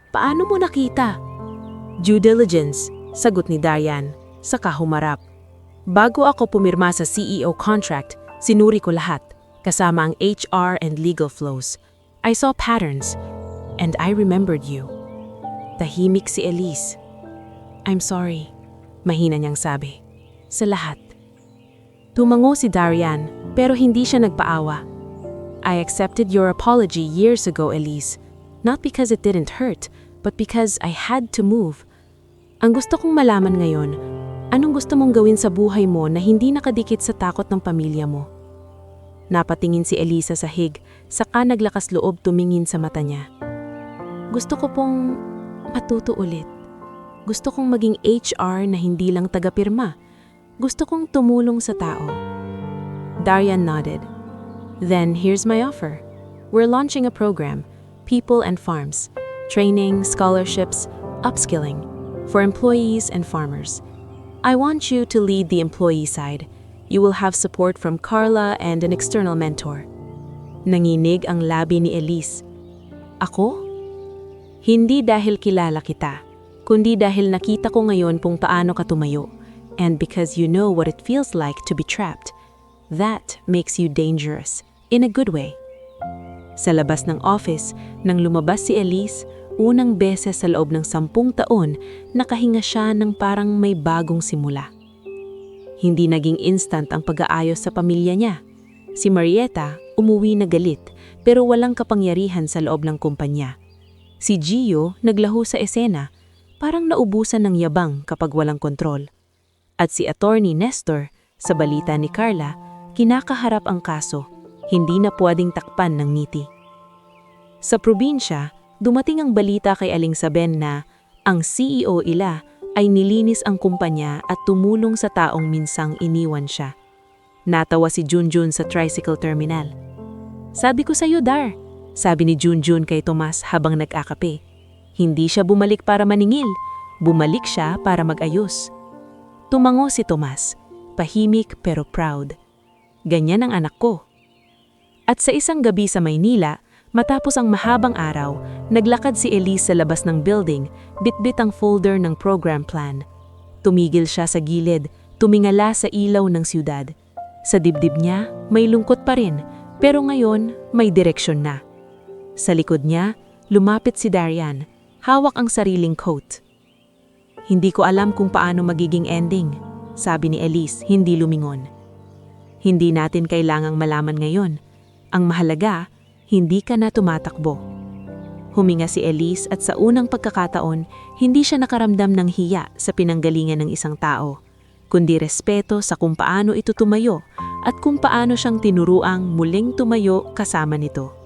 "Paano mo nakita?" "Due diligence," sagot ni Darian, saka humarap. "Bago ako pumirma sa CEO contract, sinuri ko lahat, kasama ang HR and legal flows. I saw patterns, and I remembered you." Tahimik si Elise. "I'm sorry," mahina niyang sabi. "Sa lahat." Tumango si Darian, pero hindi siya nagpaawa. "I accepted your apology years ago, Elise. Not because it didn't hurt, but because I had to move. Ang gusto kong malaman ngayon, anong gusto mong gawin sa buhay mo na hindi nakadikit sa takot ng pamilya mo?" Napatingin si Elisa sa hig, saka naglakas loob tumingin sa mata niya. "Gusto ko pong matuto ulit. Gusto kong maging HR na hindi lang tagapirma. Gusto kong tumulong sa tao." Darian nodded. "Then here's my offer. We're launching a program, People and Farms, training, scholarships, upskilling, for employees and farmers. I want you to lead the employee side. You will have support from Carla and an external mentor. Nanginig ang labi ni Elise. Ako? Hindi dahil kilala kita, kundi dahil nakita ko ngayon kung paano ka tumayo. And because you know what it feels like to be trapped, that makes you dangerous, in a good way. Sa labas ng office, nang lumabas si Elise, unang beses sa loob ng 10 taon, nakahinga siya ng parang may bagong simula. Hindi naging instant ang pag-aayos sa pamilya niya. Si Marieta, umuwi na galit, pero walang kapangyarihan sa loob ng kumpanya. Si Gio, naglaho sa esena, parang naubusan ng yabang kapag walang kontrol. At si Attorney Nestor, sa balita ni Carla, kinakaharap ang kaso, hindi na pwedeng takpan ng ngiti. Sa probinsya, dumating ang balita kay Aling Saben na ang CEO ila ay nilinis ang kumpanya at tumulong sa taong minsang iniwan siya. Natawa si Junjun sa tricycle terminal. Sabi ko sa'yo, Dar, sabi ni Junjun kay Tomas habang nag-akape. Hindi siya bumalik para maningil, bumalik siya para mag-ayos. Tumango si Tomas, pahimik pero proud. Ganyan ang anak ko. At sa isang gabi sa Maynila, matapos ang mahabang araw, naglakad si Elise sa labas ng building, bitbit ang folder ng program plan. Tumigil siya sa gilid, tumingala sa ilaw ng siyudad. Sa dibdib niya, may lungkot pa rin, pero ngayon may direksyon na. Sa likod niya, lumapit si Darian, hawak ang sariling coat. Hindi ko alam kung paano magiging ending, sabi ni Elise, hindi lumingon. Hindi natin kailangang malaman ngayon. Ang mahalaga, hindi ka na tumatakbo. Huminga si Elise at sa unang pagkakataon, hindi siya nakaramdam ng hiya sa pinanggalingan ng isang tao, kundi respeto sa kung paano ito tumayo at kung paano siyang tinuruang muling tumayo kasama nito.